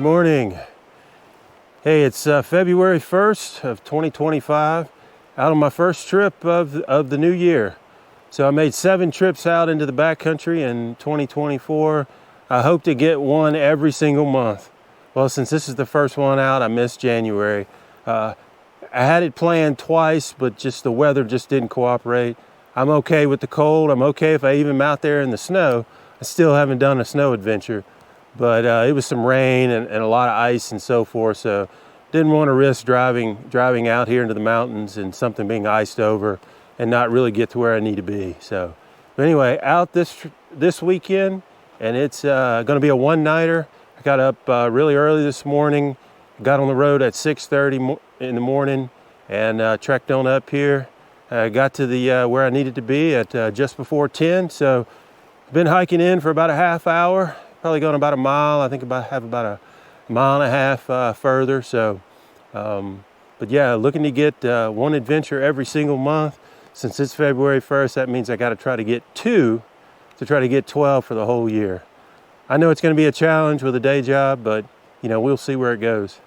morning. Hey, it's February 1st of 2025, out on my first trip of the new year. So I made 7 trips out into the backcountry in 2024. I hope to get one every single month. Well, since this is the first one out, I missed January. I had it planned twice, but just the weather just didn't cooperate. I'm okay with the cold. I'm okay if I even am out there in the snow. I still haven't done a snow adventure. But it was some rain and a lot of ice and so forth, so didn't want to risk driving out here into the mountains and something being iced over and not really get to where I need to be. So, but anyway, out this weekend, and it's going to be a one-nighter. I got up really early this morning, got on the road at 6:30 in the morning, and trekked on up here. Got to the where I needed to be at just before 10. So, been hiking in for about a half hour. Probably going about a mile. I think have about a mile and a half further. So, but yeah, looking to get one adventure every single month. Since it's February 1st, that means I got to try to get 2 to try to get 12 for the whole year. I know it's going to be a challenge with a day job, but you know, we'll see where it goes.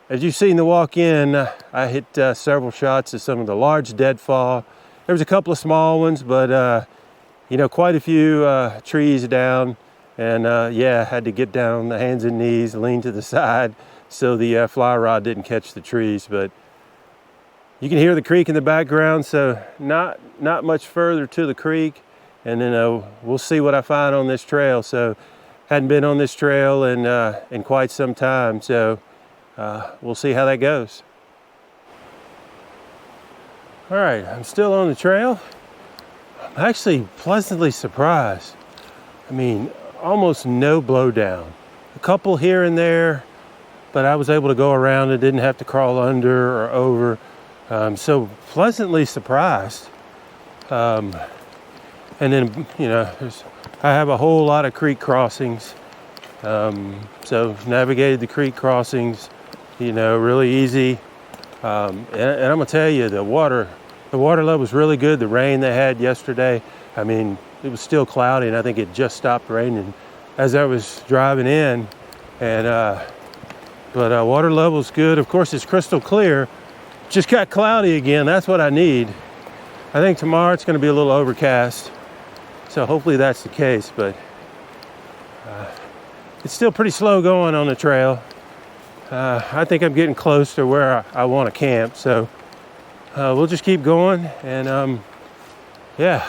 As you've seen the walk in, I hit several shots of some of the large deadfall. There was a couple of small ones, but you know, quite a few trees down. And yeah, had to get down on the hands and knees, lean to the side so the fly rod didn't catch the trees. But you can hear the creek in the background, so not much further to the creek. And then we'll see what I find on this trail. So hadn't been on this trail in quite some time, so we'll see how that goes. All right, I'm still on the trail. I'm actually pleasantly surprised. I mean, almost no blowdown. A couple here and there, but I was able to go around it, didn't have to crawl under or over. So pleasantly surprised. And then, you know, I have a whole lot of creek crossings. So navigated the creek crossings, you know, really easy. And I'm gonna tell you, the water level was really good. The rain they had yesterday, I mean, it was still cloudy, and I think it just stopped raining as I was driving in. And but water level's good. Of course, it's crystal clear. Just got cloudy again. That's what I need. I think tomorrow it's going to be a little overcast, so hopefully that's the case. But it's still pretty slow going on the trail. I think I'm getting close to where I want to camp, so we'll just keep going. And yeah,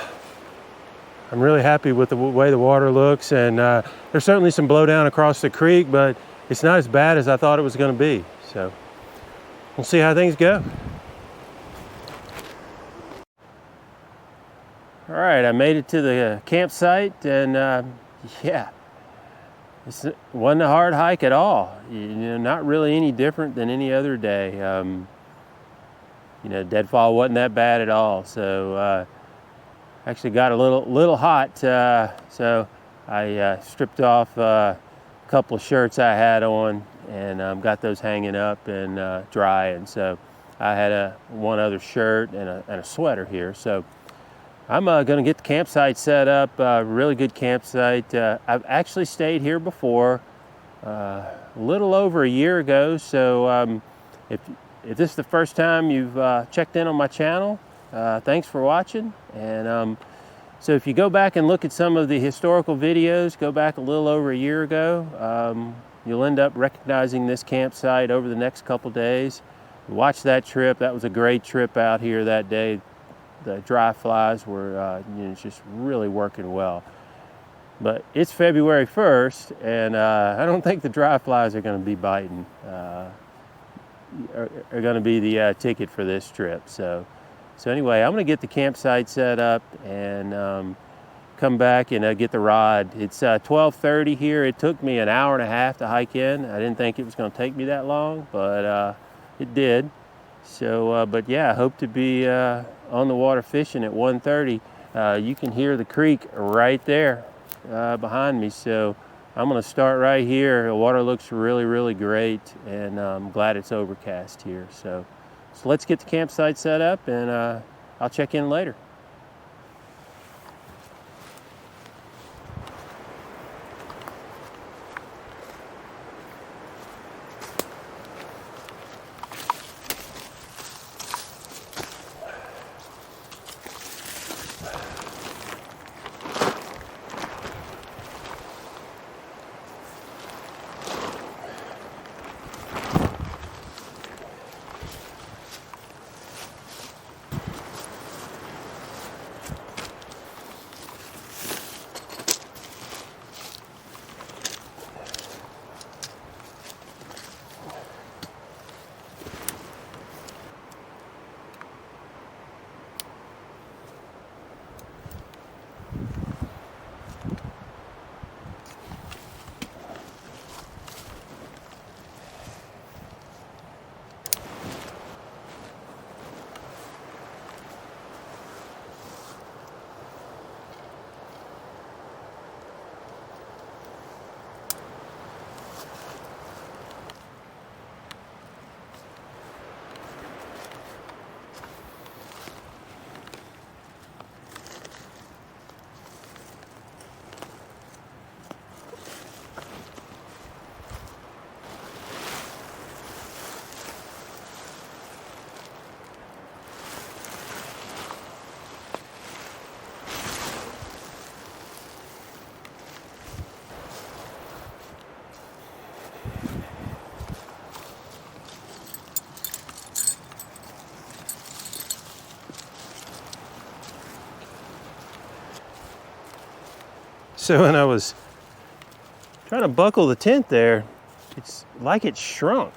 I'm really happy with the way the water looks, and there's certainly some blowdown across the creek, but it's not as bad as I thought it was going to be. So we'll see how things go. All right, I made it to the campsite, and yeah, it wasn't a hard hike at all. You know, not really any different than any other day. You know, deadfall wasn't that bad at all. So actually got a little hot, so I stripped off a couple of shirts I had on, and got those hanging up and drying. So I had one other shirt and a sweater here. So I'm going to get the campsite set up. Really good campsite. I've actually stayed here before, a little over a year ago. So if this is the first time you've checked in on my channel, thanks for watching. And so if you go back and look at some of the historical videos, go back a little over a year ago, you'll end up recognizing this campsite over the next couple days. Watch that trip. That was a great trip out here that day. The dry flies were you know, just really working well. But it's February 1st, and I don't think the dry flies are going to be biting. Are going to be the ticket for this trip. So anyway, I'm going to get the campsite set up and come back and get the rod. It's 12:30 here. It took me an hour and a half to hike in. I didn't think it was going to take me that long, but it did. So, but yeah, I hope to be on the water fishing at 1:30. You can hear the creek right there behind me. So I'm going to start right here. The water looks really, really great, and I'm glad it's overcast here. So let's get the campsite set up, and I'll check in later. So when I was trying to buckle the tent there, it's like it shrunk.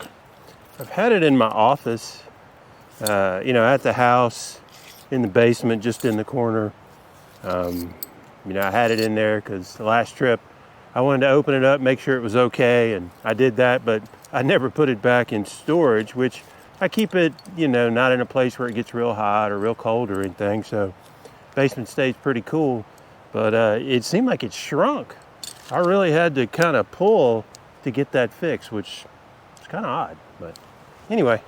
I've had it in my office, at the house, in the basement, just in the corner. I had it in there because the last trip I wanted to open it up, make sure it was okay, and I did that, but I never put it back in storage, which I keep it, not in a place where it gets real hot or real cold or anything, so basement stays pretty cool, but it seemed like it shrunk. I really had to kind of pull to get that fixed, which is kind of odd, but anyway.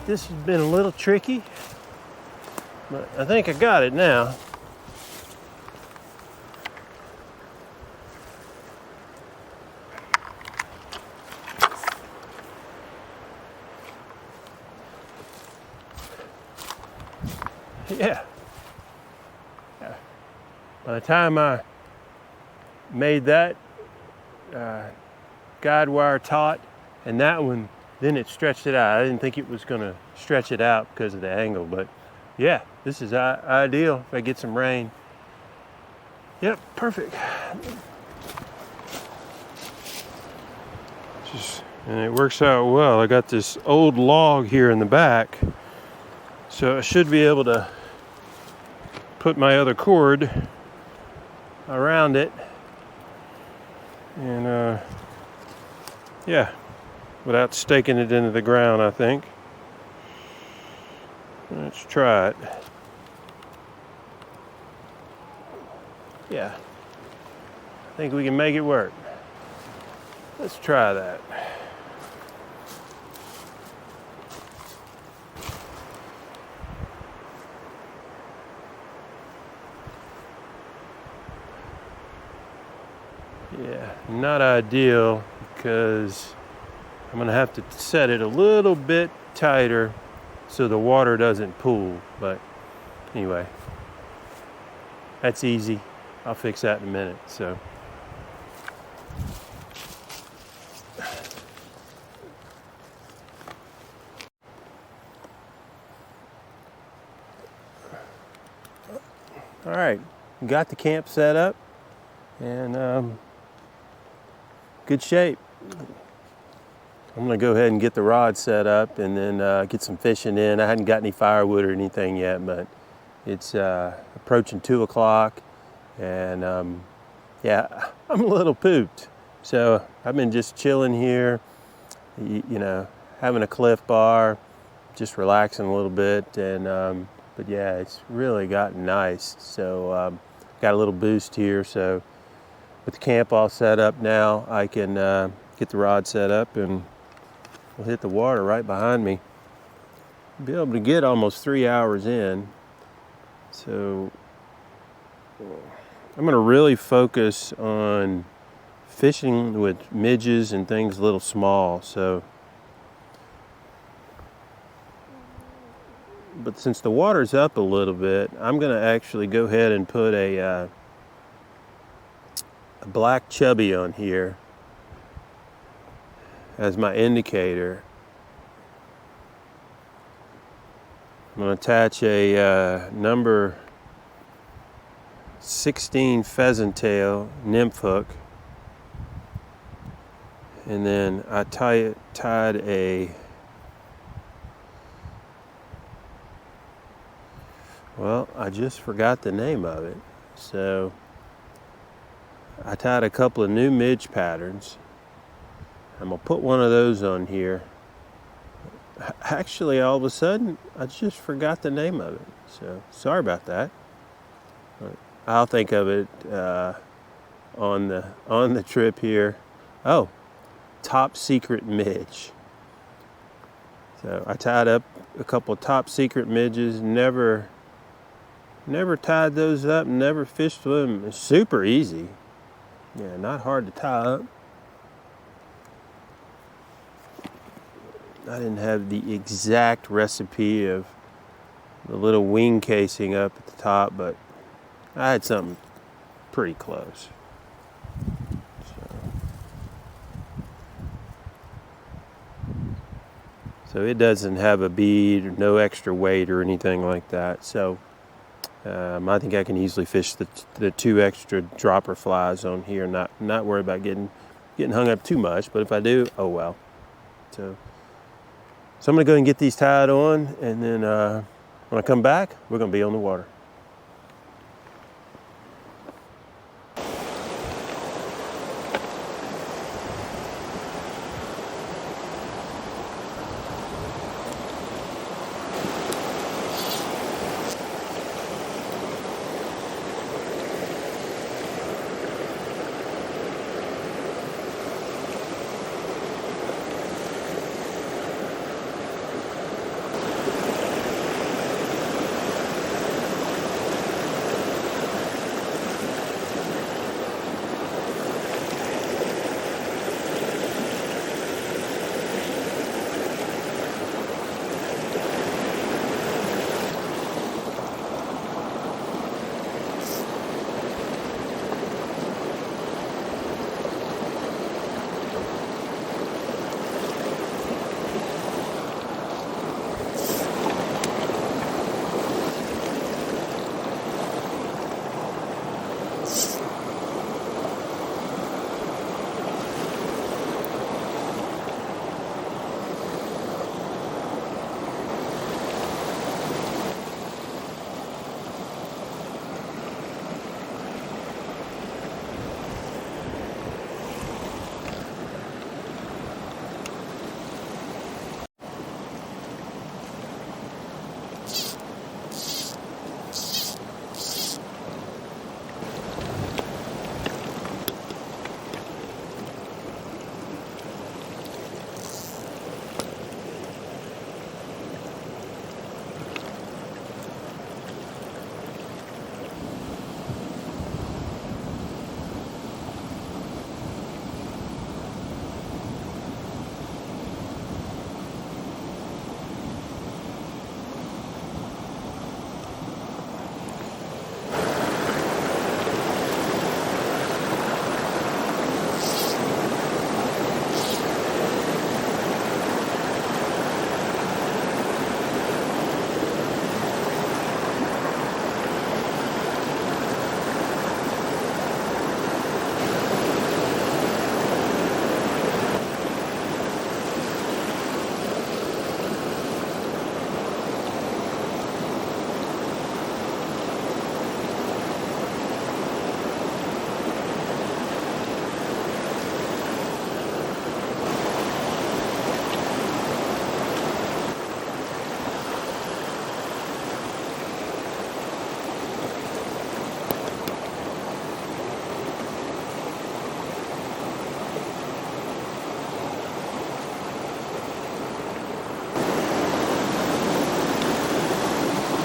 This has been a little tricky, but I think I got it now. Yeah. By the time I made that guide wire taut and that one, then it stretched it out. I didn't think it was going to stretch it out because of the angle, but yeah, this is ideal if I get some rain. Yep, perfect. And it works out well. I got this old log here in the back, so I should be able to put my other cord around it and yeah, without staking it into the ground, I think. Let's try it. Yeah, I think we can make it work. Let's try that. Yeah, not ideal because I'm gonna have to set it a little bit tighter so the water doesn't pool. But anyway, that's easy. I'll fix that in a minute. So. All right, got the camp set up and good shape. I'm gonna go ahead and get the rod set up and then get some fishing in. I hadn't got any firewood or anything yet, but it's approaching 2 o'clock and yeah, I'm a little pooped. So I've been just chilling here, you know, having a Cliff Bar, just relaxing a little bit and but yeah, it's really gotten nice. So got a little boost here. So with the camp all set up now, I can get the rod set up and we'll hit the water right behind me. Be able to get almost 3 hours in. So I'm going to really focus on fishing with midges and things a little small. So, but since the water's up a little bit, I'm going to actually go ahead and put a black chubby on here as my indicator. I'm going to attach a number 16 pheasant tail nymph hook, and then I tied a, well, I just forgot the name of it. So I tied a couple of new midge patterns. I'm gonna put one of those on here. Actually, all of a sudden, I just forgot the name of it. So sorry about that. But I'll think of it on the trip here. Oh, top secret midge. So I tied up a couple of top secret midges. Never tied those up. Never fished with them. It's super easy. Yeah, not hard to tie up. I didn't have the exact recipe of the little wing casing up at the top, but I had something pretty close. So it doesn't have a bead or no extra weight or anything like that. So I think I can easily fish the 2 extra dropper flies on here, not worry about getting hung up too much. But if I do, oh well. So I'm going to go and get these tied on, and then when I come back, we're going to be on the water.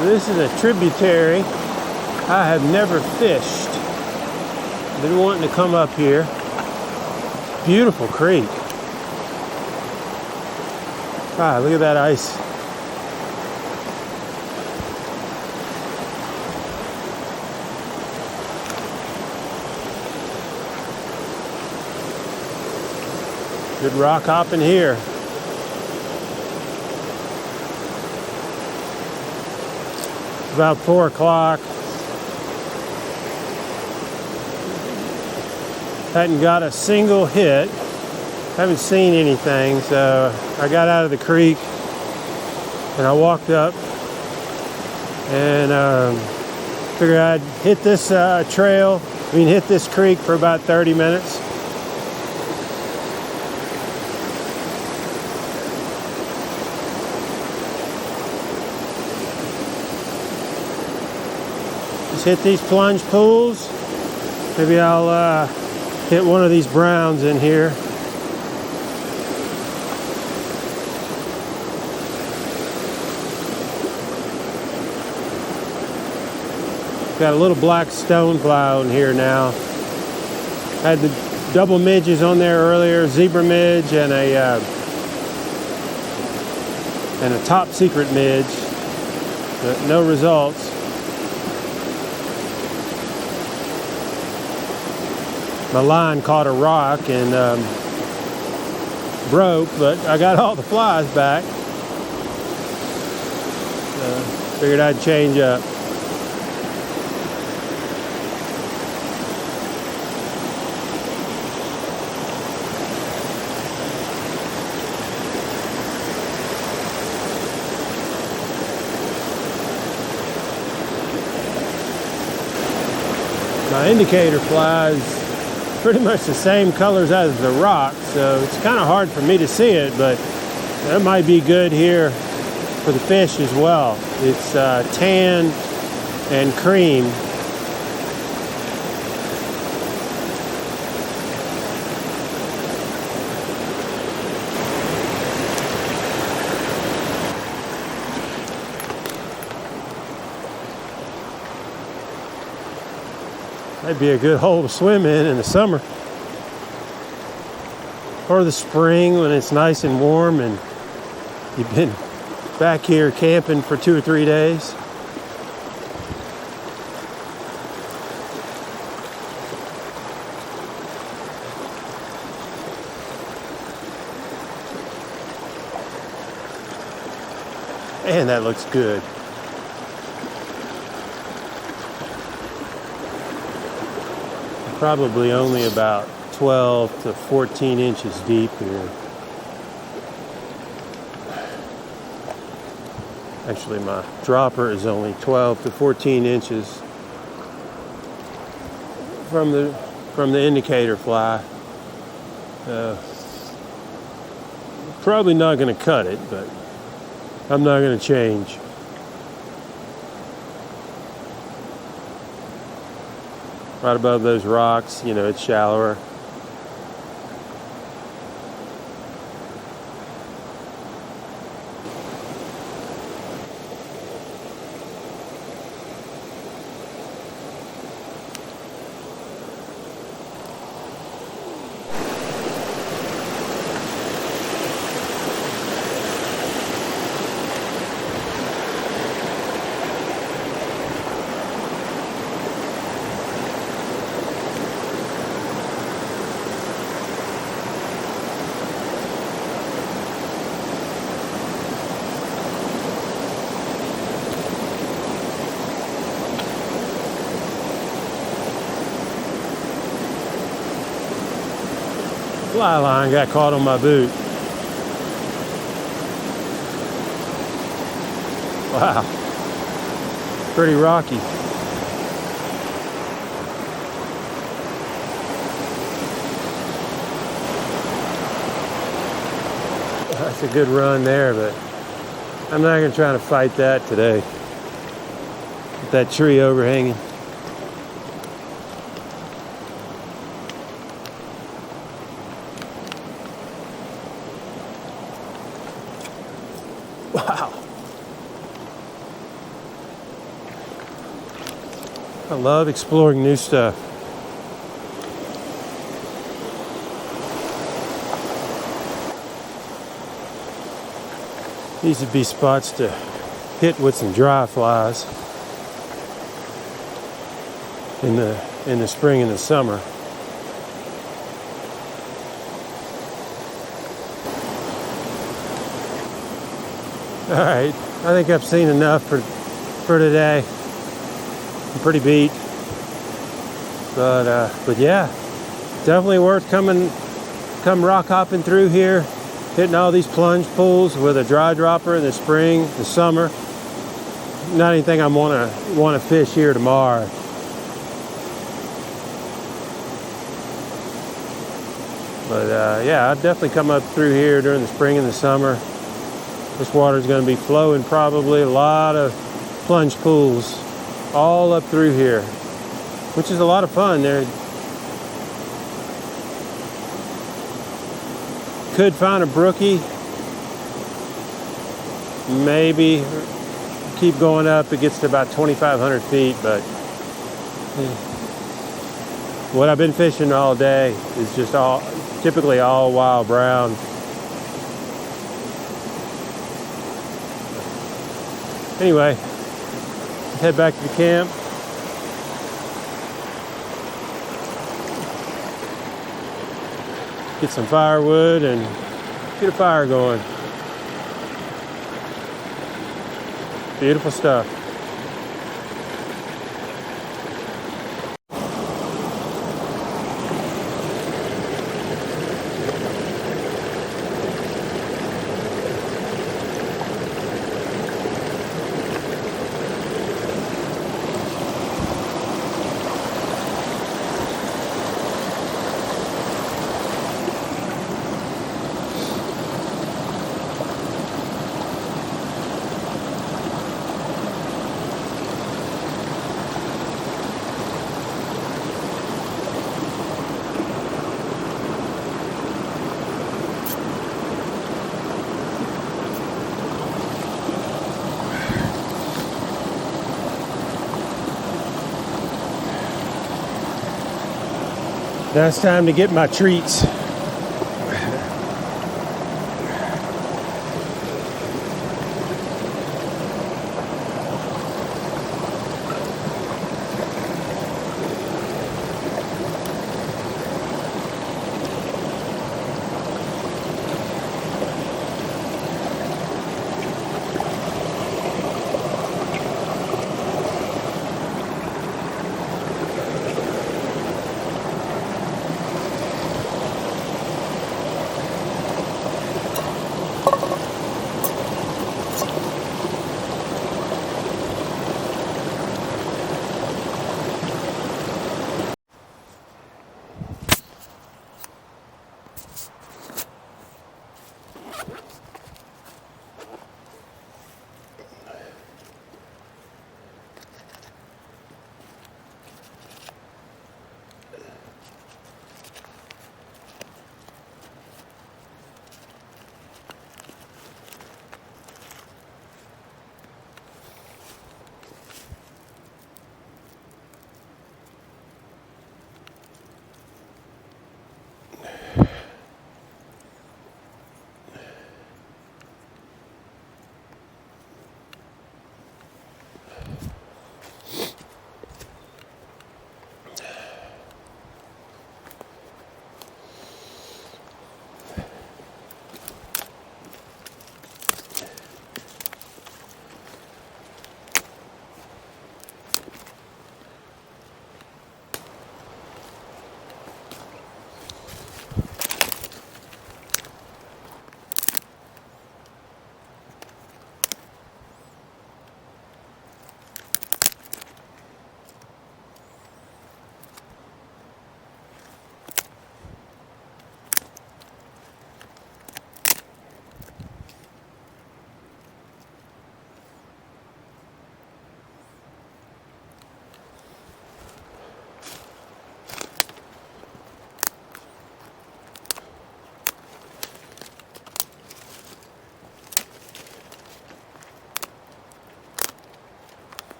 This is a tributary I have never fished. Been wanting to come up here. Beautiful creek. Ah, look at that ice. Good rock hopping here. About 4 o'clock. Hadn't got a single hit. Haven't seen anything, so I got out of the creek and I walked up and figured I'd hit this hit this creek for about 30 minutes. Just hit these plunge pools. Maybe I'll hit one of these browns in here. Got a little black stonefly in here now. Had the double midges on there earlier, zebra midge and a top secret midge, but no results. My line caught a rock and broke, but I got all the flies back. So figured I'd change up. My indicator flies pretty much the same colors as the rock, so it's kind of hard for me to see it, but that might be good here for the fish as well. It's tan and cream. That'd be a good hole to swim in the summer. Or the spring when it's nice and warm and you've been back here camping for 2 or 3 days. Man, that looks good. Probably only about 12 to 14 inches deep here. Actually, my dropper is only 12 to 14 inches from the indicator fly. Probably not going to cut it, but I'm not going to change. Right above those rocks, you know, it's shallower. Fly line got caught on my boot. Wow. Pretty rocky. That's a good run there, but I'm not going to try to fight that today. With that tree overhanging. Wow. I love exploring new stuff. These would be spots to hit with some dry flies in the spring and the summer. All right, I think I've seen enough for today. I'm pretty beat, but yeah, definitely worth come rock hopping through here, hitting all these plunge pools with a dry dropper in the spring, the summer. Not anything I want to fish here tomorrow. But yeah, I'd definitely come up through here during the spring and the summer. This water is going to be flowing probably a lot of plunge pools all up through here, which is a lot of fun. There could find a brookie, maybe keep going up. It gets to about 2,500 feet, but what I've been fishing all day is just typically all wild brown. Anyway, let's head back to the camp. Get some firewood and get a fire going. Beautiful stuff. Now it's time to get my treats.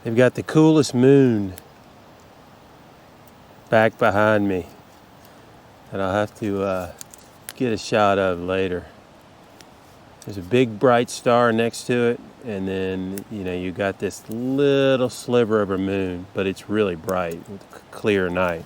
They've got the coolest moon back behind me that I'll have to get a shot of later. There's a big bright star next to it, and then you got this little sliver of a moon, but it's really bright with a clear night.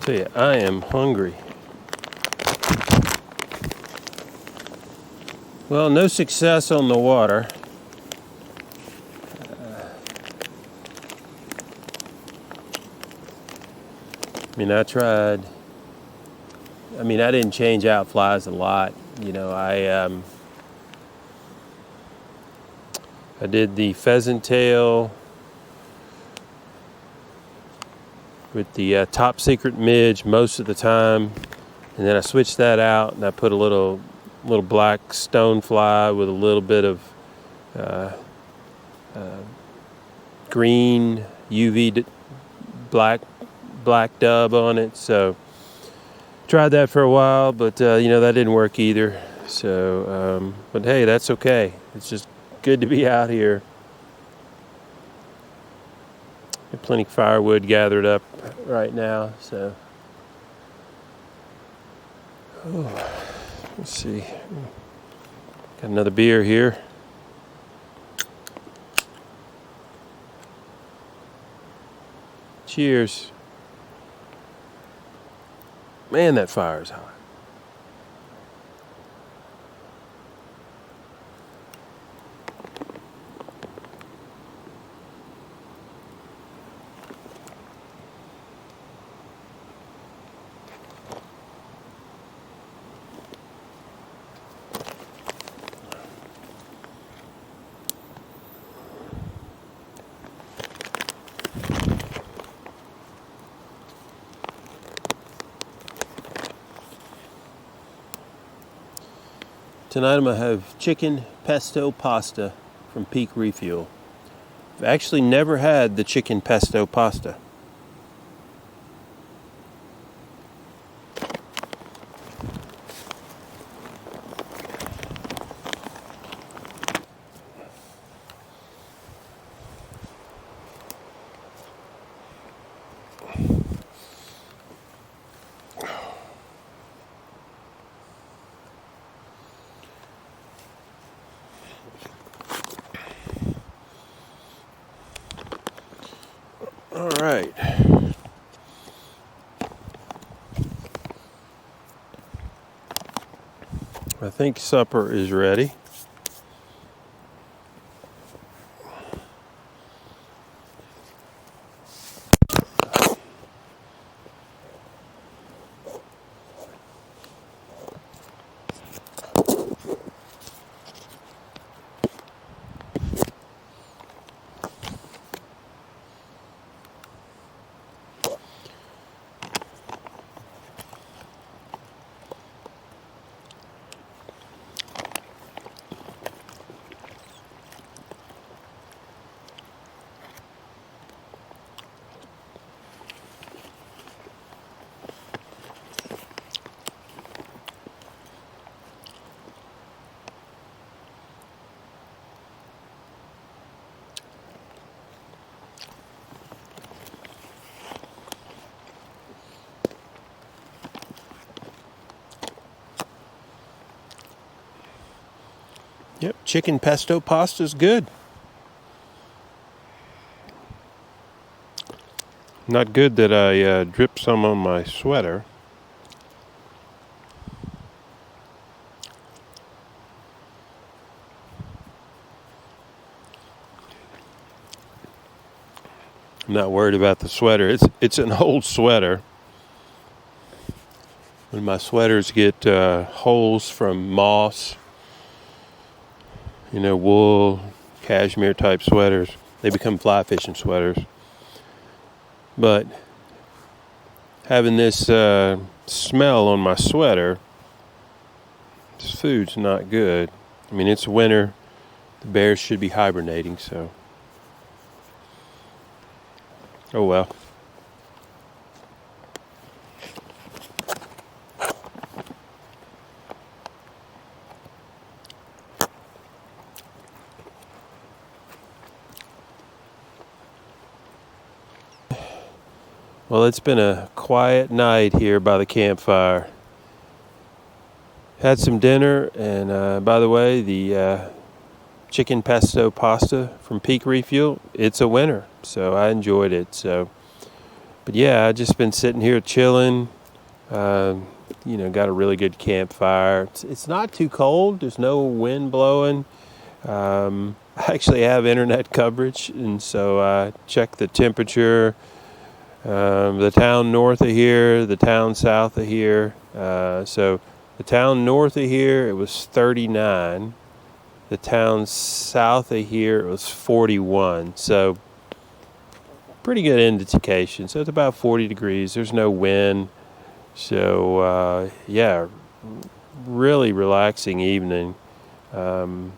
Tell you, I am hungry. Well, no success on the water. I tried. I didn't change out flies a lot. I did the pheasant tail with the top secret midge most of the time, and then I switched that out and I put a little black stone fly with a little bit of green UV black dub on it. So tried that for a while, but that didn't work either. So but hey, that's okay. It's just good to be out here. Got plenty of firewood gathered up right now, so let's see. Got another beer here. Cheers. Man, that fire is hot. Tonight I'm going to have chicken pesto pasta from Peak Refuel. I've actually never had the chicken pesto pasta. All right. I think supper is ready. Yep, chicken pesto pasta's good. Not good that I dripped some on my sweater. I'm not worried about the sweater. It's an old sweater. When my sweaters get holes from moss wool, cashmere type sweaters. They become fly fishing sweaters. But having this smell on my sweater, this food's not good. I mean, it's winter. The bears should be hibernating, so. Oh well. Well, it's been a quiet night here by the campfire. Had some dinner, and by the way, the chicken pesto pasta from Peak Refuel, it's a winner, so I enjoyed it. But yeah, I just been sitting here chilling. Got a really good campfire. It's not too cold. There's no wind blowing. I actually have internet coverage, and so I checked the temperature. The town north of here, the town south of here. So the town north of here, it was 39. The town south of here, it was 41. So pretty good indication. So it's about 40 degrees. There's no wind. So yeah, really relaxing evening. Yeah,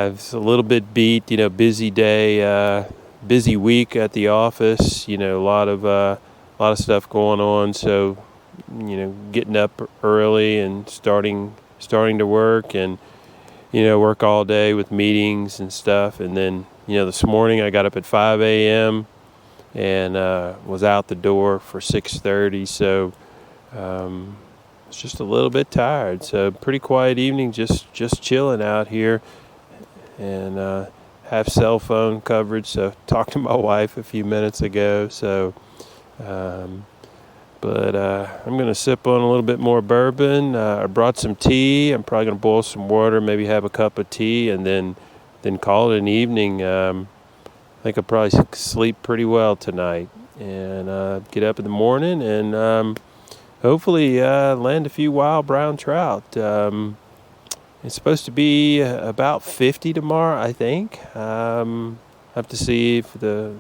it's a little bit beat. Busy day. Busy week at the office. A lot of stuff going on. So, getting up early and starting to work, and work all day with meetings and stuff. And then this morning I got up at 5 a.m. and was out the door for 6:30. So it's just a little bit tired. So pretty quiet evening. Just chilling out here, and have cell phone coverage, so talked to my wife a few minutes ago. So, but I'm going to sip on a little bit more bourbon. I brought some tea. I'm probably going to boil some water, maybe have a cup of tea, and then call it an evening. I think I'll probably sleep pretty well tonight, and get up in the morning and hopefully land a few wild brown trout. It's supposed to be about 50 tomorrow, I think. Have to see if the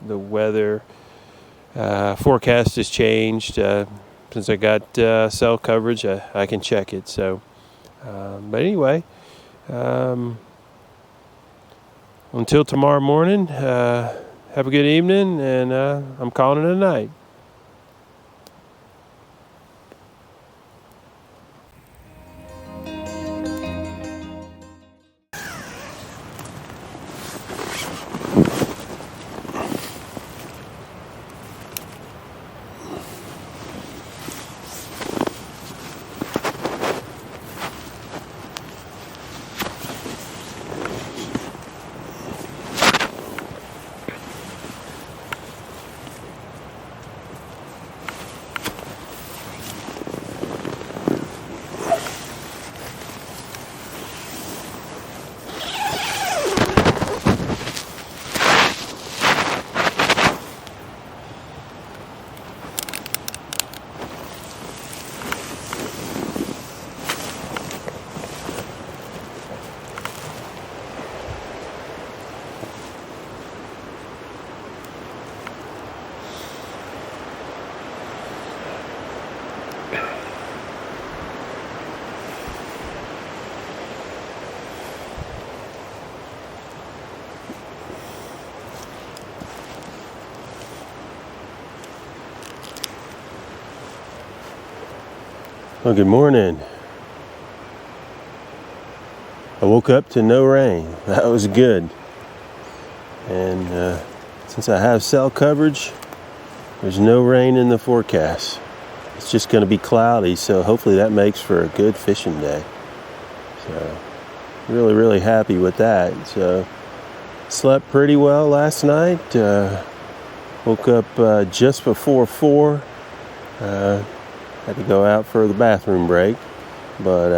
weather forecast has changed. Since I got cell coverage, I can check it. So, but anyway, until tomorrow morning, have a good evening, and I'm calling it a night. Well, good morning. I woke up to no rain. That was good. And since I have cell coverage, there's no rain in the forecast. It's just going to be cloudy, so hopefully that makes for a good fishing day. So really, really happy with that. So slept pretty well last night. Woke up just before 4. Had to go out for the bathroom break, but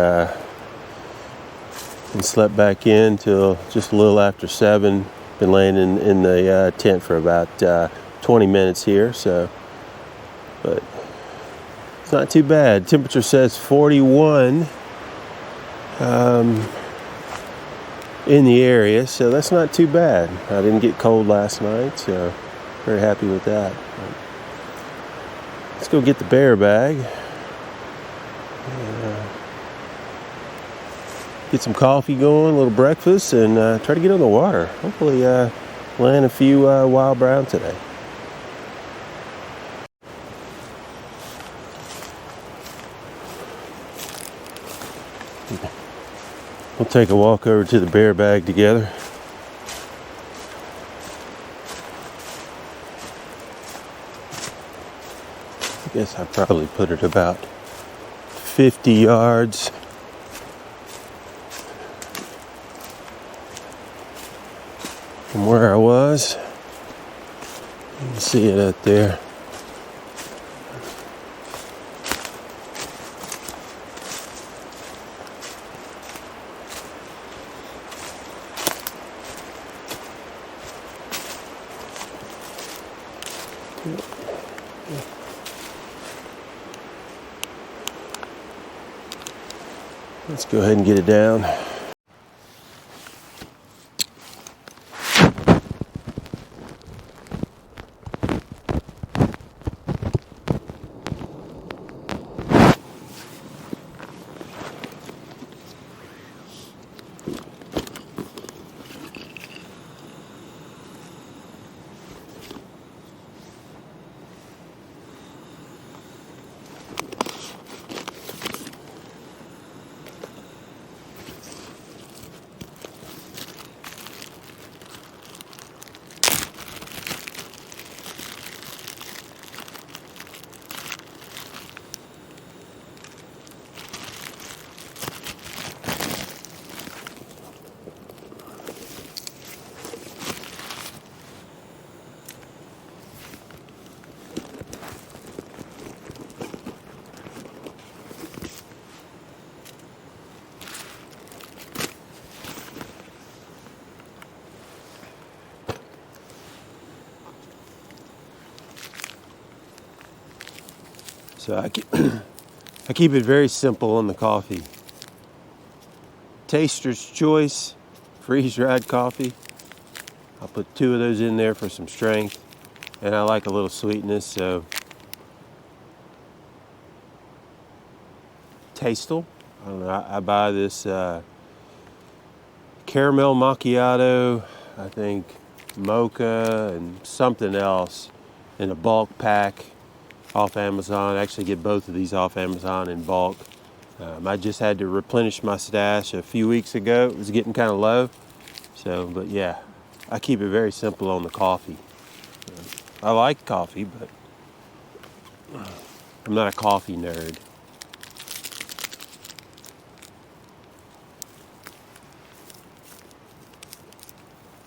and slept back in till just a little after 7. Been laying in the tent for about 20 minutes here, so, but it's not too bad. Temperature says 41, in the area, so that's not too bad. I didn't get cold last night, so very happy with that. Let's go get the bear bag. Get some coffee going, a little breakfast, and try to get on the water. Hopefully land a few wild brown today. We'll take a walk over to the bear bag together. I guess I probably put it about 50 yards from where I was. You can see it up there. Let's go ahead and get it down. So I keep it very simple on the coffee. Taster's Choice freeze-dried coffee. I'll put 2 of those in there for some strength, and I like a little sweetness, so Tastel. I don't know. I buy this caramel macchiato, I think mocha, and something else in a bulk pack off Amazon. I actually get both of these off Amazon in bulk. I just had to replenish my stash a few weeks ago. It was getting kind of low. So, but yeah, I keep it very simple on the coffee. I like coffee, but I'm not a coffee nerd.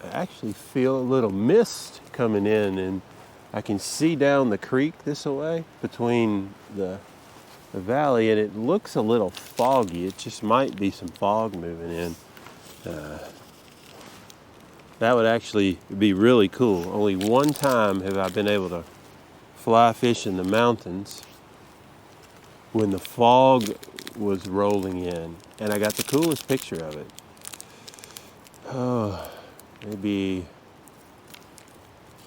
I actually feel a little mist coming in, and I can see down the creek this way between the valley, and it looks a little foggy. It just might be some fog moving in. That would actually be really cool. Only one time have I been able to fly fish in the mountains when the fog was rolling in, and I got the coolest picture of it. Oh, maybe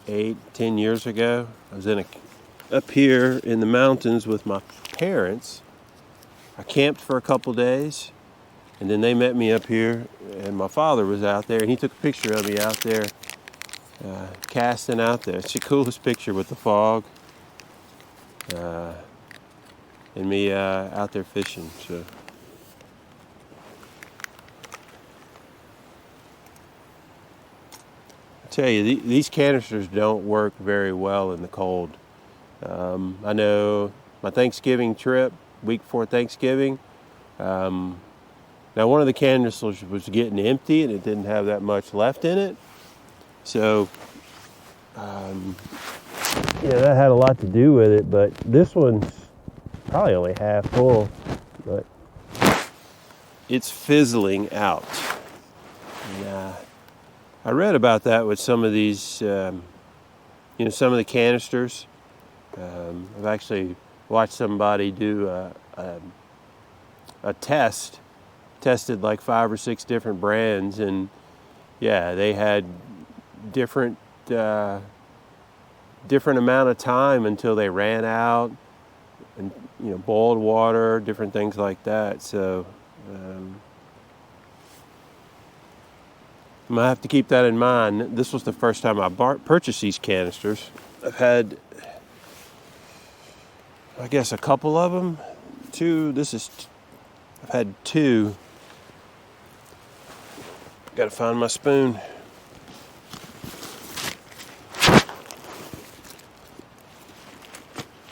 8-10 years ago. I was up here in the mountains with my parents. I camped for a couple days, and then they met me up here, and my father was out there, and he took a picture of me out there casting out there. It's the coolest picture with the fog and me out there fishing. So I tell you, these canisters don't work very well in the cold. I know my Thanksgiving trip, week before Thanksgiving, now one of the canisters was getting empty and it didn't have that much left in it. So, that had a lot to do with it, but this one's probably only half full, but it's fizzling out. And, I read about that with some of these, some of the canisters. I've actually watched somebody do a test tested like 5 or 6 different brands, and yeah, they had different amount of time until they ran out, and boiled water, different things like that. So I'm gonna have to keep that in mind. This was the first time I purchased these canisters. I've had, I guess, a couple of them. I've had 2. Gotta find my spoon.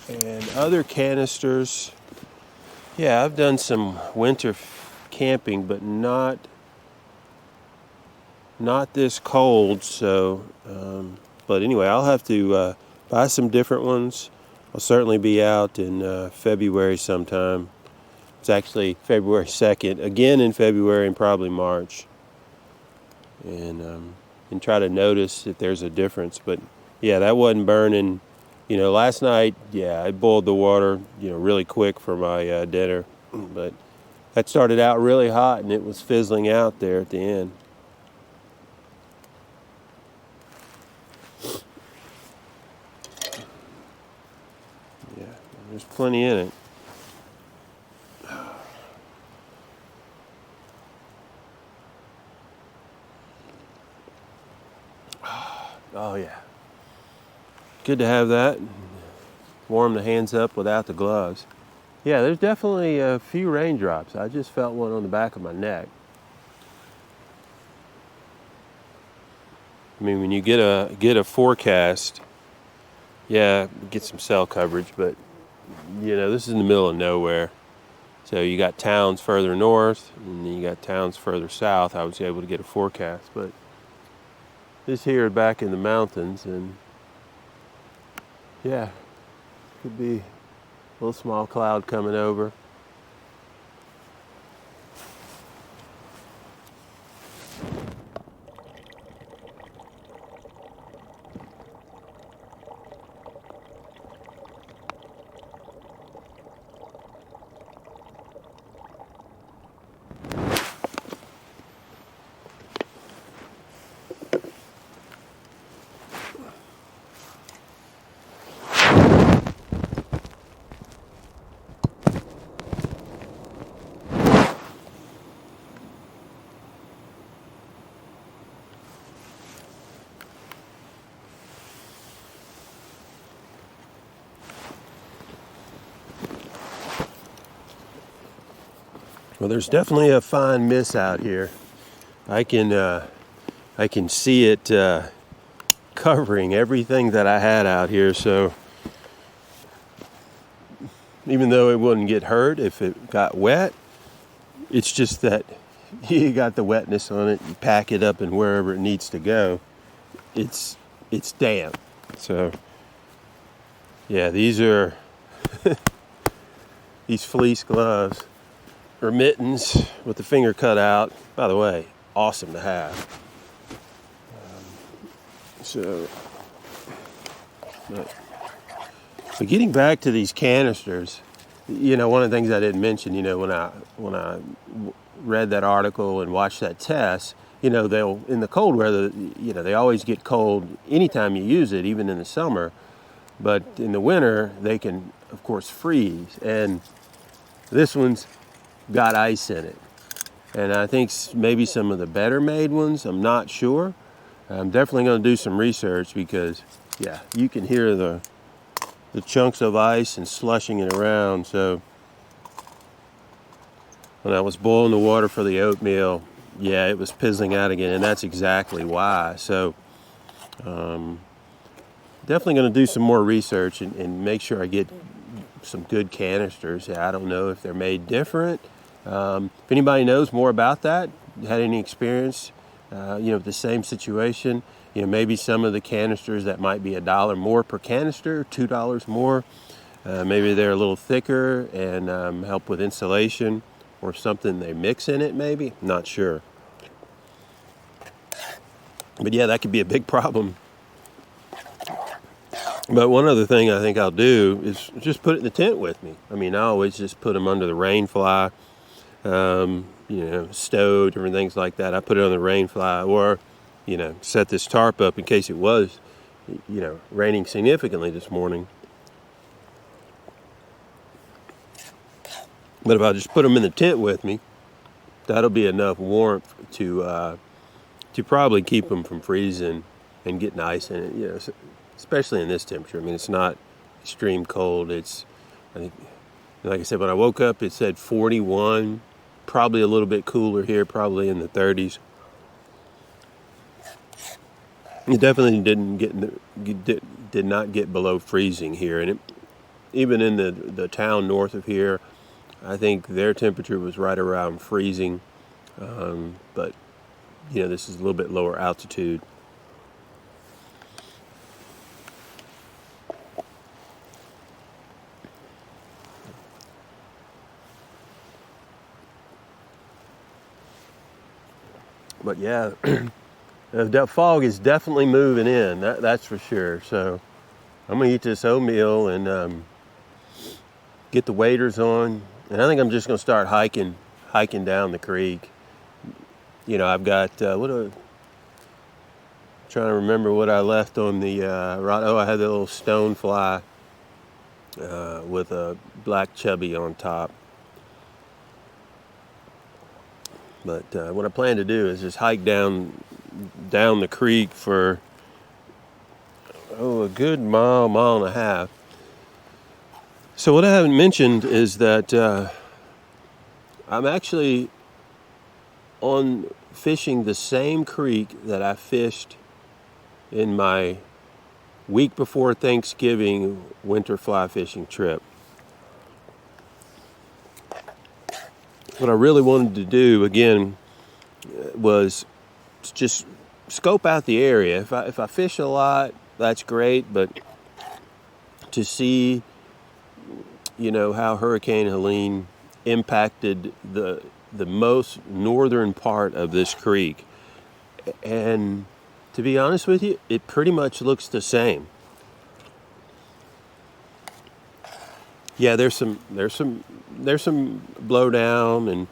And other canisters, yeah, I've done some winter camping, but not this cold. So, but anyway, I'll have to buy some different ones. I'll certainly be out in February sometime. It's actually February 2nd, again in February and probably March. And try to notice if there's a difference. But yeah, that wasn't burning. Last night, yeah, I boiled the water, really quick for my dinner. But that started out really hot, and it was fizzling out there at the end. Yeah, there's plenty in it. Oh yeah. Good to have that. Warm the hands up without the gloves. Yeah, there's definitely a few raindrops. I just felt one on the back of my neck. I mean, when you get a forecast, yeah, get some cell coverage, but this is in the middle of nowhere. So you got towns further north, and then you got towns further south. I was able to get a forecast, but this here back in the mountains, and yeah, could be a little small cloud coming over. Well, there's definitely a fine mist out here. I can see it covering everything that I had out here. So even though it wouldn't get hurt if it got wet, it's just that you got the wetness on it. You pack it up and wherever it needs to go, it's damp. So yeah, these are these fleece gloves. Or mittens with the finger cut out. By the way, awesome to have. But getting back to these canisters, one of the things I didn't mention, when I read that article and watched that test, they'll, in the cold weather, they always get cold anytime you use it, even in the summer. But in the winter, they can, of course, freeze. And this one's got ice in it, and I think maybe some of the better made ones, I'm not sure. I'm definitely going to do some research, because yeah, you can hear the chunks of ice and slushing it around. So when I was boiling the water for the oatmeal, yeah, it was pizzling out again, and that's exactly why. So definitely going to do some more research and make sure I get some good canisters. I don't know if they're made different. If anybody knows more about that, had any experience, the same situation, maybe some of the canisters that might be $1 more per canister, $2 more, maybe they're a little thicker and help with insulation, or something they mix in it, maybe, not sure. But yeah, that could be a big problem. But one other thing I think I'll do is just put it in the tent with me. I mean, I always just put them under the rain fly. stowed or things like that. I put it on the rain fly, or set this tarp up in case it was raining significantly this morning. But if I just put them in the tent with me, that'll be enough warmth to probably keep them from freezing and getting ice in it. Especially in this temperature. I mean, it's not extreme cold. I think, like I said, when I woke up, it said 41. Probably a little bit cooler here, probably in the 30s. It definitely did not get below freezing here, and even in the town north of here, I think their temperature was right around freezing. But this is a little bit lower altitude. But yeah, that fog is definitely moving in. That's for sure. So I'm gonna eat this oatmeal and get the waders on, and I think I'm just gonna start hiking down the creek. I've got trying to remember what I left on the rod. Oh, I had the little stone fly with a black chubby on top. But what I plan to do is just hike down the creek for a good mile and a half. So what I haven't mentioned is that I'm actually on fishing the same creek that I fished in my week before Thanksgiving winter fly fishing trip. What I really wanted to do again was just scope out the area. If I fish a lot, that's great, but to see how Hurricane Helene impacted the most northern part of this creek, and to be honest with you, it pretty much looks the same. Yeah, there's some blowdown and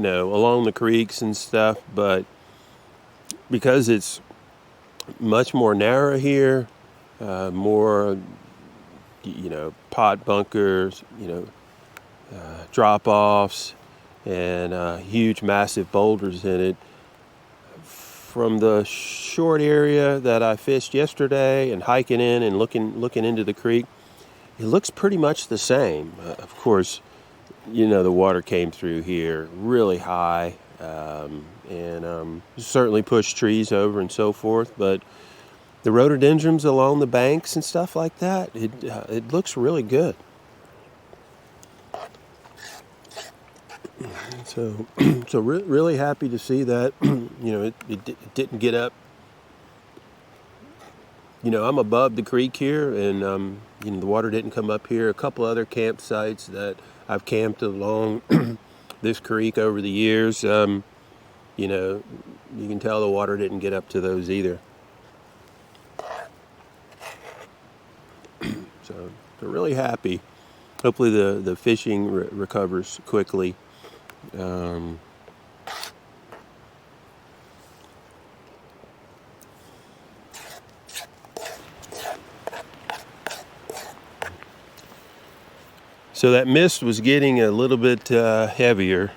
along the creeks and stuff, but because it's much more narrow here, more pot bunkers, drop offs, and huge massive boulders in it. From the short area that I fished yesterday and hiking in and looking into the creek, it looks pretty much the same. Of course, the water came through here really high, and certainly pushed trees over and so forth. But the rhododendrons along the banks and stuff like that, it looks really good. So really happy to see that. It didn't get up. I'm above the creek here, and the water didn't come up here. A couple other campsites that I've camped along this creek over the years, you can tell the water didn't get up to those either. So really happy. Hopefully the fishing recovers quickly. So that mist was getting a little bit heavier,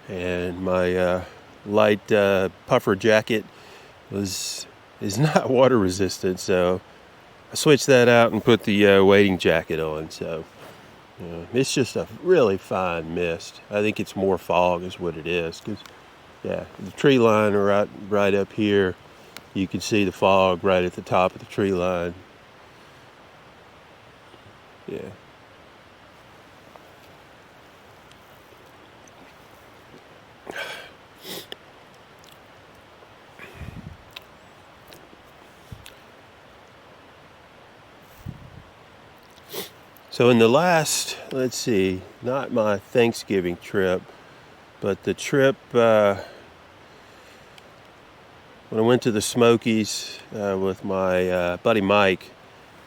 and my light puffer jacket is not water resistant, so I switched that out and put the wading jacket on. So it's just a really fine mist. I think it's more fog is what it is, because the tree line right up here, you can see the fog right at the top of the tree line. Yeah. So in the last, not my Thanksgiving trip, but the trip when I went to the Smokies with my buddy Mike.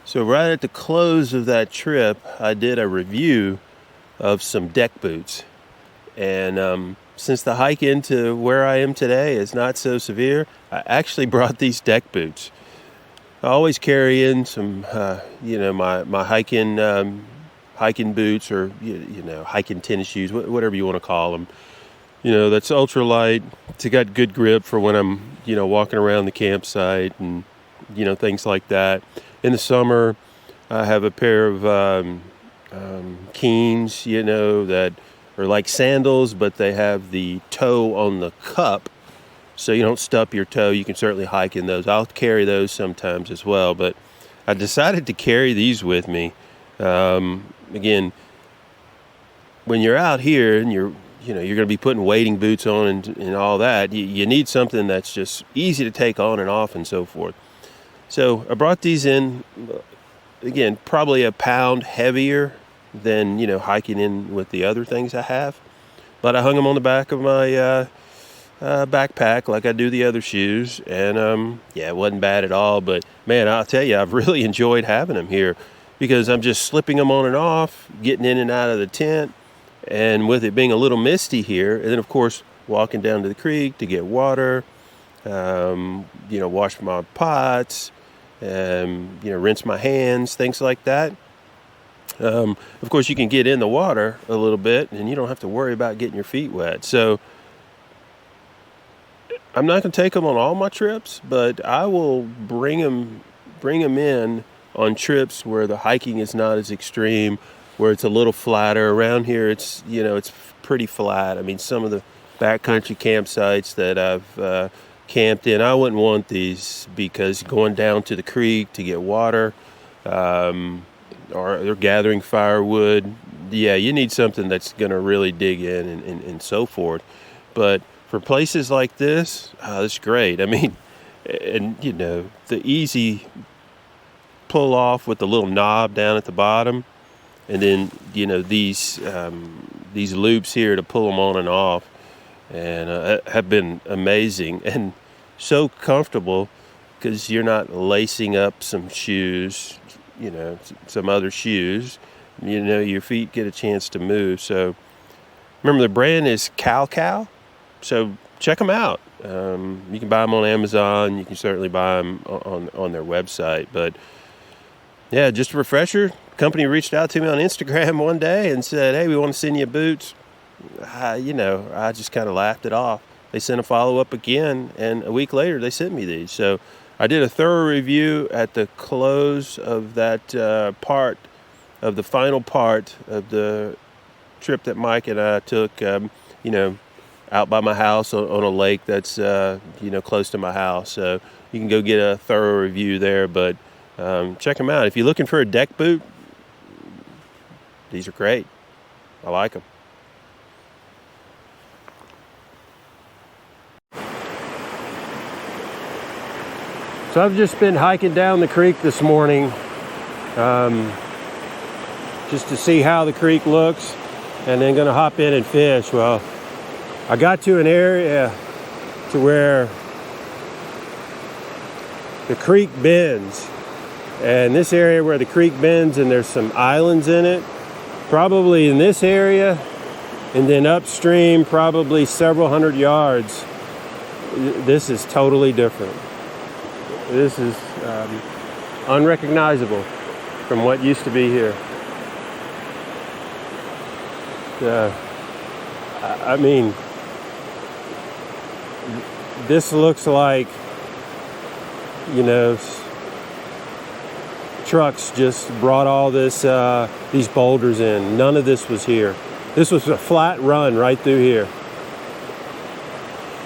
So right at the close of that trip, I did a review of some deck boots. And since the hike into where I am today is not so severe, I actually brought these deck boots. I always carry in some, my hiking boots, or hiking tennis shoes, whatever you want to call them. That's ultra light. It's got good grip for when I'm, walking around the campsite and, things like that. In the summer, I have a pair of Keens, that are like sandals, but they have the toe on the cup, so you don't stub your toe. You can certainly hike in those. I'll carry those sometimes as well, but I decided to carry these with me. Again, when you're out here and you're going to be putting wading boots on and all that, you need something that's just easy to take on and off and so forth. So I brought these in, again, probably a pound heavier than, hiking in with the other things I have. But I hung them on the back of my backpack like I do the other shoes, and it wasn't bad at all. But man, I'll tell you, I've really enjoyed having them here, because I'm just slipping them on and off, getting in and out of the tent, and with it being a little misty here, and then of course walking down to the creek to get water, wash my pots, rinse my hands, things like that. Of course, you can get in the water a little bit, and you don't have to worry about getting your feet wet. So I'm not going to take them on all my trips, but I will bring them in on trips where the hiking is not as extreme, where it's a little flatter. Around here, it's pretty flat. I mean, some of the backcountry campsites that I've camped in, I wouldn't want these, because going down to the creek to get water, or they're gathering firewood, you need something that's going to really dig in and so forth. But for places like this, this is great. I mean, and the easy pull off with the little knob down at the bottom, and then these loops here to pull them on and off, and have been amazing and so comfortable, because you're not lacing up some shoes, some other shoes. Your feet get a chance to move. So remember, the brand is Kalkal. So check them out. You can buy them on Amazon. You can certainly buy them on their website. But yeah, just a refresher. Company reached out to me on Instagram one day and said, "Hey, we want to send you boots." I just kind of laughed it off. They sent a follow-up again, and a week later they sent me these. So I did a thorough review at the close of that the final part of the trip that Mike and I took, out by my house on a lake that's, close to my house. So you can go get a thorough review there, but check them out. If you're looking for a deck boot, these are great. I like them. So I've just been hiking down the creek this morning, just to see how the creek looks, and then going to hop in and fish. Well, I got to an area to where the creek bends, and this area where the creek bends, and there's some islands in it, probably in this area, and then upstream probably several hundred yards, this is totally different. This is unrecognizable from what used to be here. I mean, this looks like, trucks just brought all these boulders in. None of this was here. This was a flat run right through here.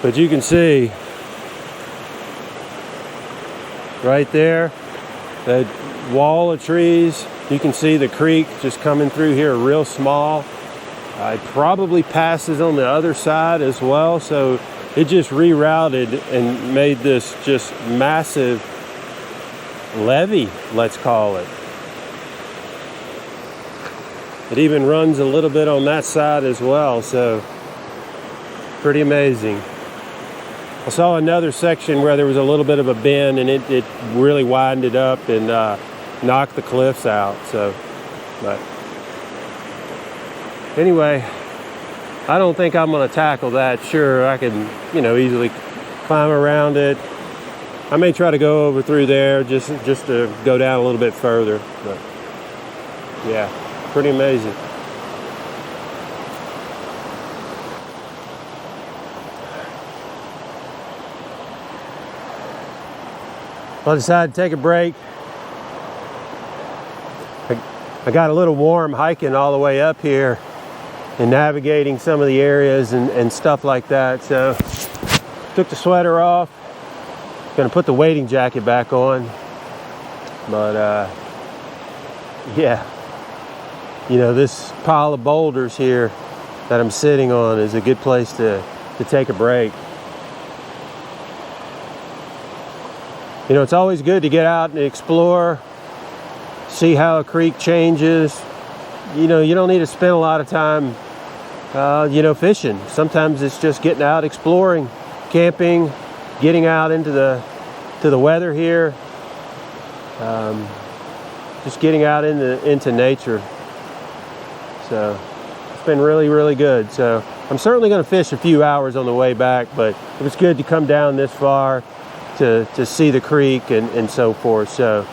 But you can see right there, that wall of trees. You can see the creek just coming through here real small. It probably passes on the other side as well, so it just rerouted and made this just massive levee, let's call it. It even runs a little bit on that side as well, so pretty amazing. I saw another section where there was a little bit of a bend, and it really widened it up and knocked the cliffs out. So, but anyway, I don't think I'm going to tackle that. Sure, I can, easily climb around it. I may try to go over through there just to go down a little bit further. But yeah, pretty amazing. I decided to take a break. I got a little warm hiking all the way up here and navigating some of the areas and stuff like that. So took the sweater off. Gonna put the wading jacket back on. But yeah, this pile of boulders here that I'm sitting on is a good place to take a break. It's always good to get out and explore, see how a creek changes. You don't need to spend a lot of time, fishing. Sometimes it's just getting out, exploring, camping, getting out into the weather here, just getting out into nature. So it's been really, really good. So I'm certainly going to fish a few hours on the way back, but it was good to come down this far to see the creek and so forth. So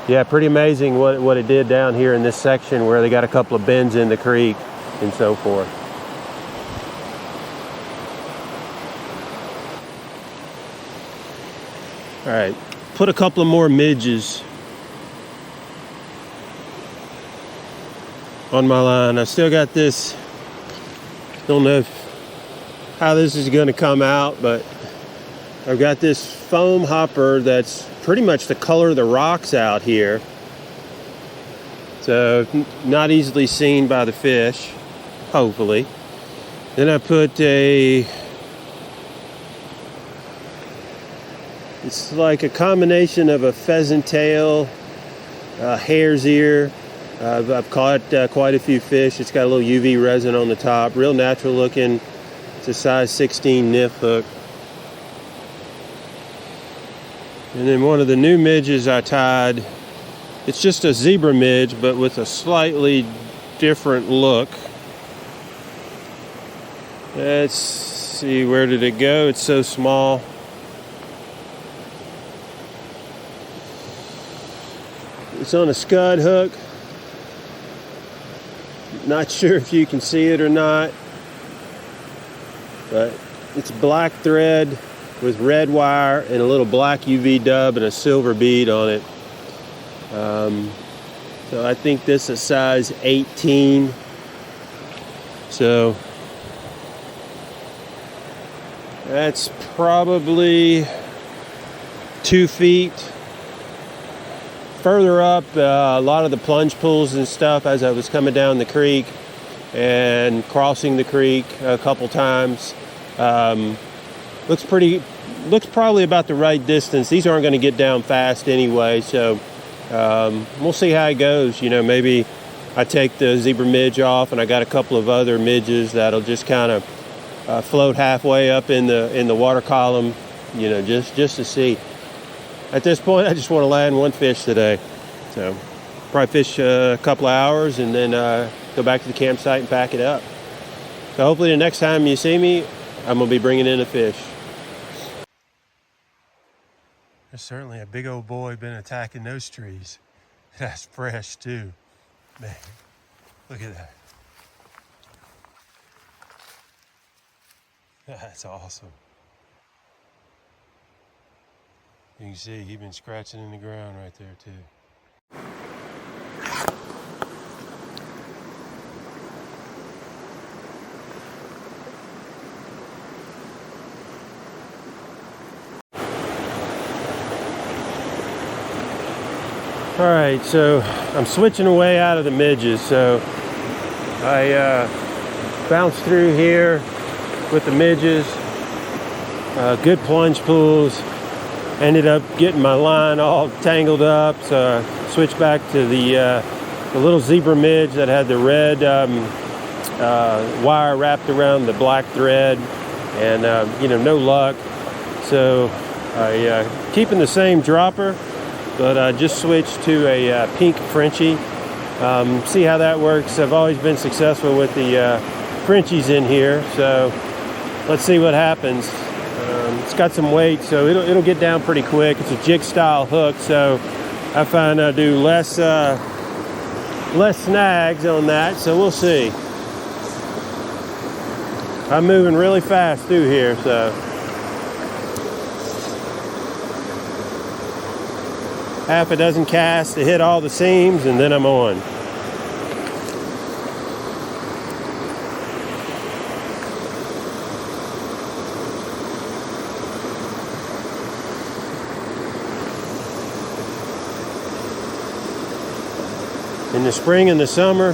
yeah, pretty amazing what it did down here in this section where they got a couple of bends in the creek and so forth. All right, put a couple of more midges on my line. I still got this, don't know how this is going to come out, but I've got this foam hopper that's pretty much the color of the rocks out here. So not easily seen by the fish, hopefully. Then I put it's like a combination of a pheasant tail, hare's ear. I've caught quite a few fish. It's got a little UV resin on the top, real natural looking. It's a size 16 nymph hook. And then one of the new midges I tied, it's just a zebra midge, but with a slightly different look. Let's see, where did it go? It's so small. It's on a scud hook. Not sure if you can see it or not, but it's black thread with red wire and a little black UV dub and a silver bead on it. So I think this is size 18. So that's probably 2 feet. Further up, a lot of the plunge pools and stuff as I was coming down the creek and crossing the creek a couple times. Looks probably about the right distance. These aren't going to get down fast anyway, so we'll see how it goes. Maybe I take the zebra midge off and I got a couple of other midges that'll just kind of float halfway up in the water column, just to see. At this point, I just want to land one fish today. So probably fish a couple of hours and then go back to the campsite and pack it up. So hopefully the next time you see me, I'm going to be bringing in a fish. There's certainly a big old boy been attacking those trees. That's fresh too. Man, look at that. That's awesome. You can see he's been scratching in the ground right there too. All right, so I'm switching away out of the midges. So I bounced through here with the midges, good plunge pools. Ended up getting my line all tangled up, so I switched back to the little zebra midge that had the red wire wrapped around the black thread, and no luck. So I keeping the same dropper, but I just switched to a pink Frenchie. See how that works. I've always been successful with the Frenchies in here, so let's see what happens. It's got some weight, so it'll get down pretty quick. It's a jig style hook, so I find I do less snags on that, so we'll see. I'm moving really fast through here, so half a dozen casts to hit all the seams, and then I'm on. In the spring and the summer,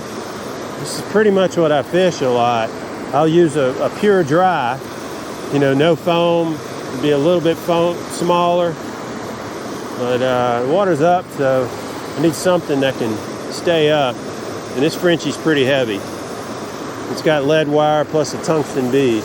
this is pretty much what I fish a lot. I'll use a pure dry, no foam. It'll be a little bit smaller, but water's up, so I need something that can stay up. And this Frenchie's pretty heavy. It's got lead wire plus a tungsten bead.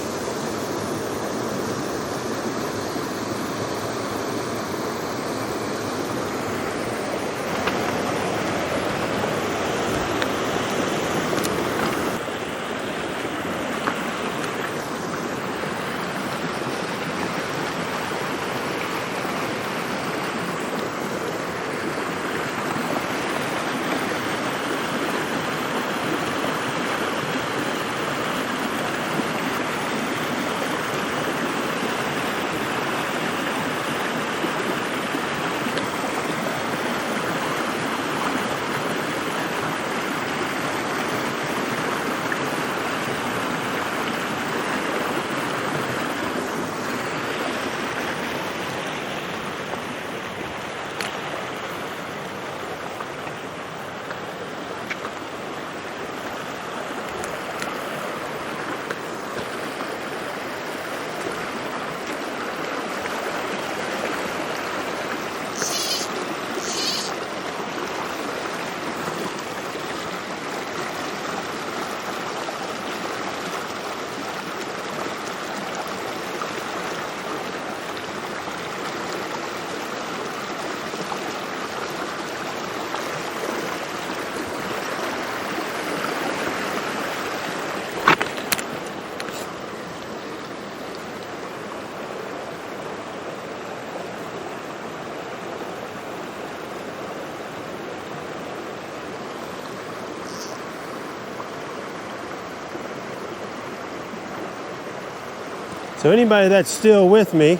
So anybody that's still with me,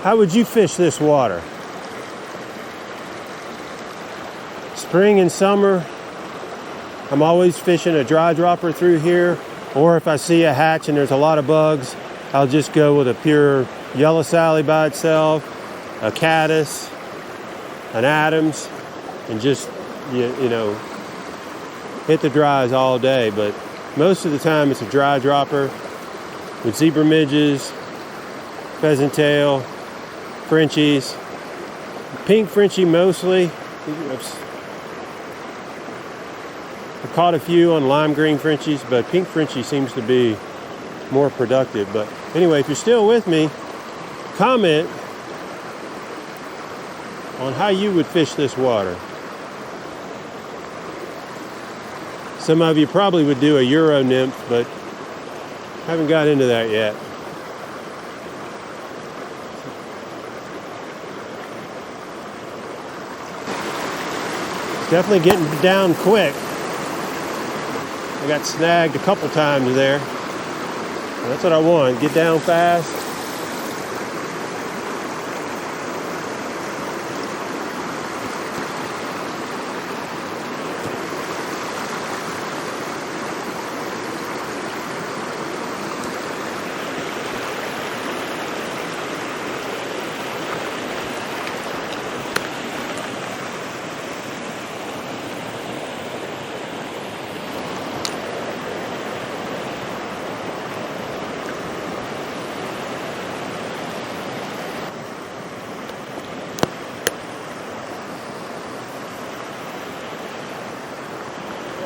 how would you fish this water? Spring and summer, I'm always fishing a dry dropper through here, or if I see a hatch and there's a lot of bugs, I'll just go with a pure yellow Sally by itself, a caddis, an Adams, and just, hit the dries all day. But most of the time it's a dry dropper with zebra midges, pheasant tail, Frenchies, pink Frenchie mostly. I caught a few on lime green Frenchies, but pink Frenchie seems to be more productive. But anyway, if you're still with me, comment on how you would fish this water. Some of you probably would do a Euro nymph, but haven't got into that yet. It's definitely getting down quick. I got snagged a couple times there. That's what I want. Get down fast.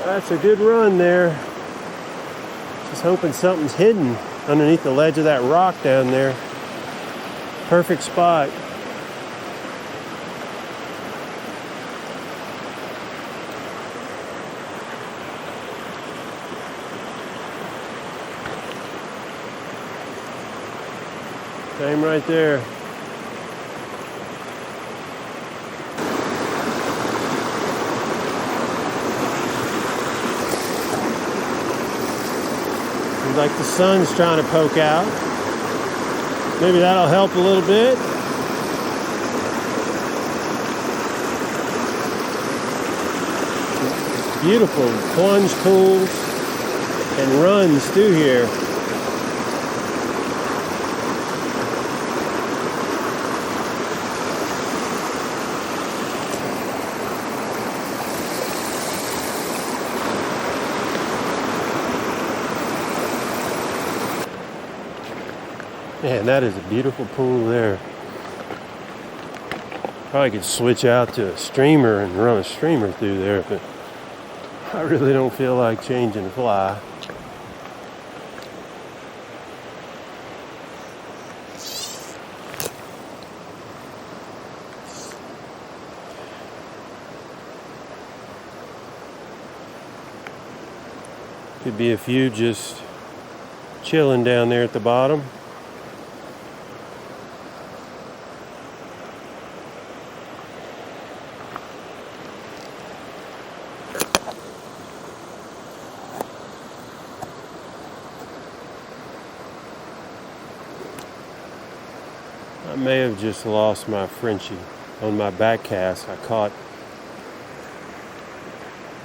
That's a good run there. Just hoping something's hidden underneath the ledge of that rock down there. Perfect spot. Same right there. Seems like the sun's trying to poke out. Maybe that'll help a little bit. Beautiful plunge pools and runs through here. Man, that is a beautiful pool there. Probably could switch out to a streamer and run a streamer through there, but I really don't feel like changing the fly. Could be a few just chilling down there at the bottom. I may have just lost my Frenchie on my back cast. I caught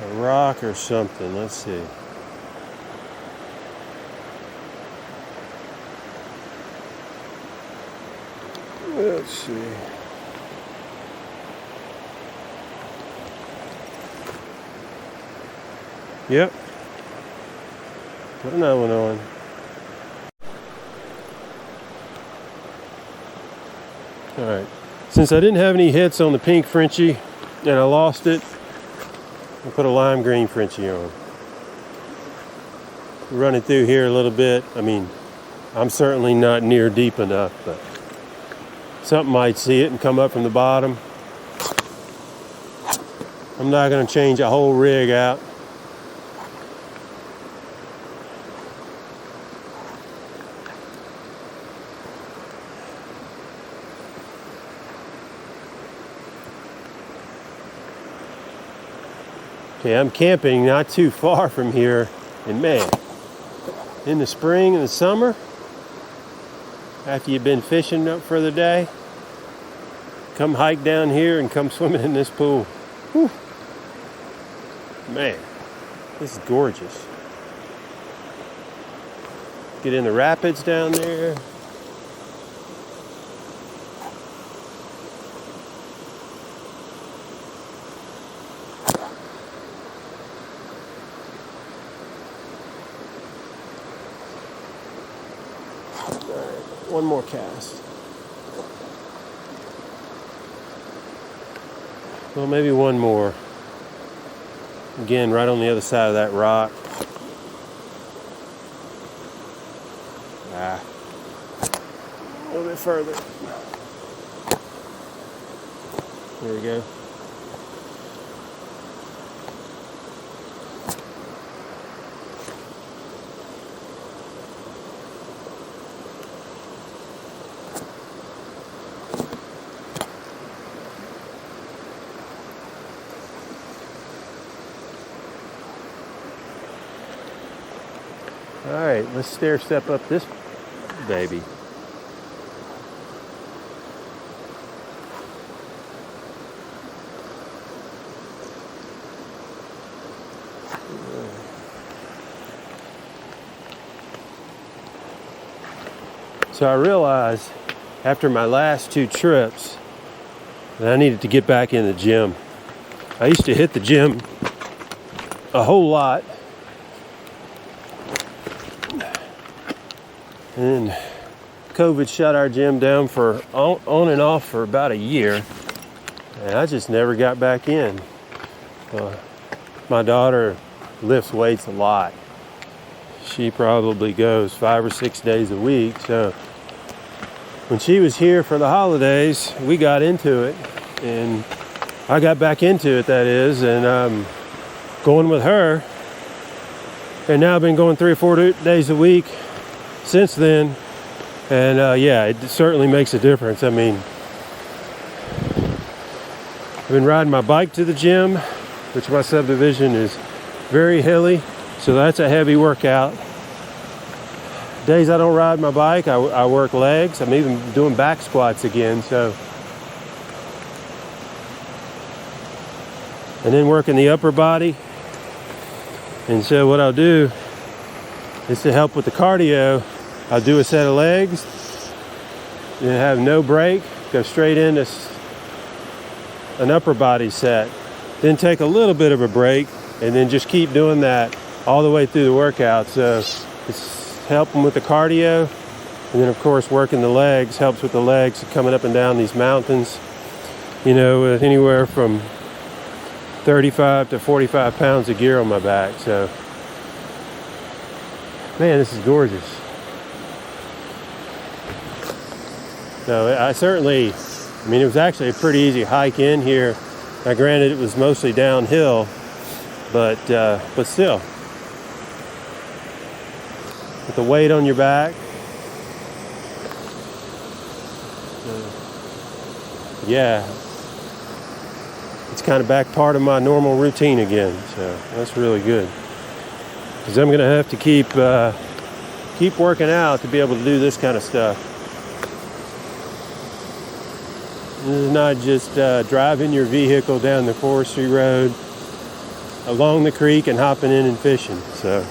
a rock or something. Let's see. Let's see. Yep. Put another one on. Alright. Since I didn't have any hits on the pink Frenchie and I lost it, I put a lime green Frenchie on. Run it through here a little bit. I mean, I'm certainly not near deep enough, but something might see it and come up from the bottom. I'm not going to change a whole rig out. Okay, I'm camping not too far from here, and man, in the spring and the summer, after you've been fishing up for the day, come hike down here and come swimming in this pool. Whew. Man, this is gorgeous. Get in the rapids down there. One more cast. Well, maybe one more. Again, right on the other side of that rock. A little bit further. There we go. All right, let's stair step up this baby. So I realized after my last two trips that I needed to get back in the gym. I used to hit the gym a whole lot. And then COVID shut our gym down for on and off for about a year. And I just never got back in. My daughter lifts weights a lot. She probably goes 5 or 6 days a week. So when she was here for the holidays, we got into it. And I got back into it, that is. And going with her. And now I've been going 3 or 4 days a week since then. And yeah, it certainly makes a difference. I mean, I've been riding my bike to the gym, which my subdivision is very hilly, so that's a heavy workout. Days I don't ride my bike, I work legs. I'm even doing back squats again, so. And then working the upper body. And so what I'll do is, to help with the cardio, I'll do a set of legs, and have no break, go straight into an upper body set. Then take a little bit of a break, and then just keep doing that all the way through the workout. So it's helping with the cardio, and then of course working the legs helps with the legs coming up and down these mountains, you know, with anywhere from 35 to 45 pounds of gear on my back. So, man, this is gorgeous. So I mean, it was actually a pretty easy hike in here. Now, granted, it was mostly downhill, but still, with the weight on your back, yeah, it's kind of back part of my normal routine again. So that's really good, because I'm gonna have to keep working out to be able to do this kind of stuff. This is not just driving your vehicle down the forestry road along the creek and hopping in and fishing. So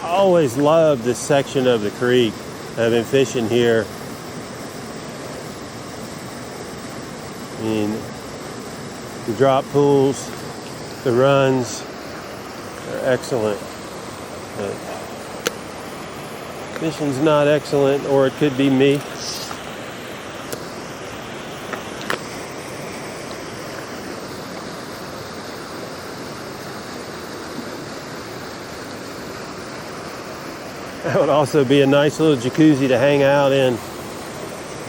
I always loved this section of the creek. I've been fishing here. I mean, the drop pools, the runs are excellent. But fishing's not excellent, or it could be me. That would also be a nice little jacuzzi to hang out in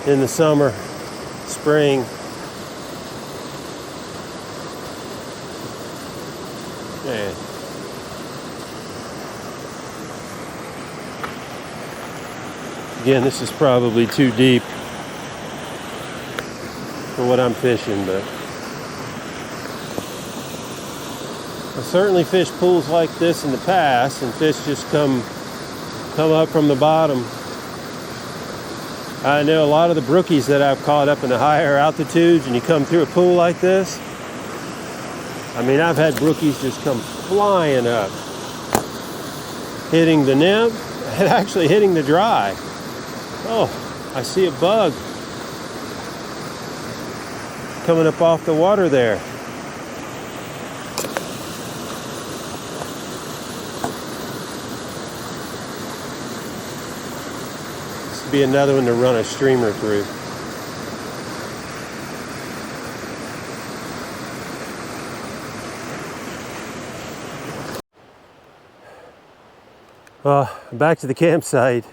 the summer, spring. Man. Again, this is probably too deep for what I'm fishing, but I've certainly fished pools like this in the past, and fish just come up from the bottom. I know a lot of the brookies that I've caught up in the higher altitudes, and you come through a pool like this. I mean, I've had brookies just come flying up, hitting the nymph and actually hitting the dry. Oh, I see a bug coming up off the water there. Be another one to run a streamer through. Back to the campsite.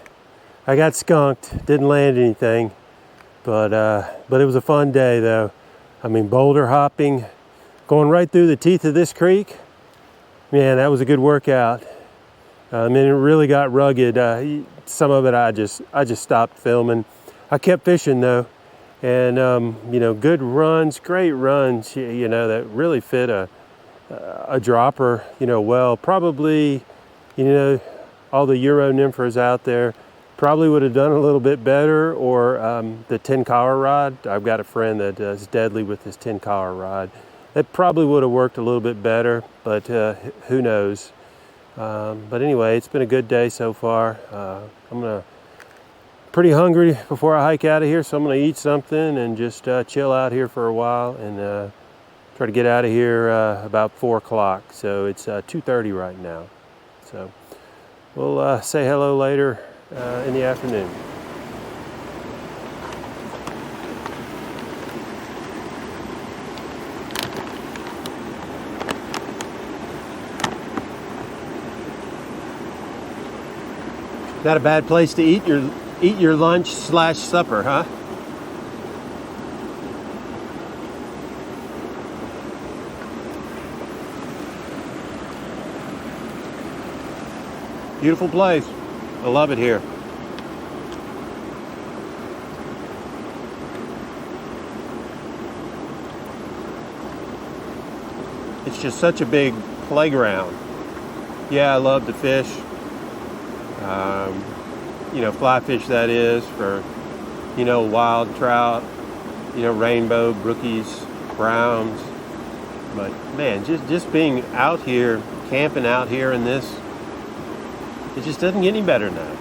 I got skunked, didn't land anything, but it was a fun day though. I mean, boulder hopping, going right through the teeth of this creek. Man, that was a good workout. I mean, it really got rugged. Some of it I just stopped filming. I kept fishing though, and you know, good runs, great runs. You know, that really fit a dropper. You know, well, probably, you know, all the Euro nymphers out there probably would have done a little bit better, or the 10-collar rod. I've got a friend that is deadly with his 10-collar rod. It probably would have worked a little bit better, but who knows. But anyway, it's been a good day so far. I'm pretty hungry before I hike out of here, so I'm gonna eat something and just chill out here for a while, and try to get out of here about 4 o'clock. So it's 2:30 right now. So we'll say hello later in the afternoon. Not a bad place to eat your lunch slash supper, huh? Beautiful place. I love it here. It's just such a big playground. Yeah, I love to fish. Fly fish, that is, for, wild trout, rainbow, brookies, browns. But man, just being out here, camping out here in this, it just doesn't get any better than that.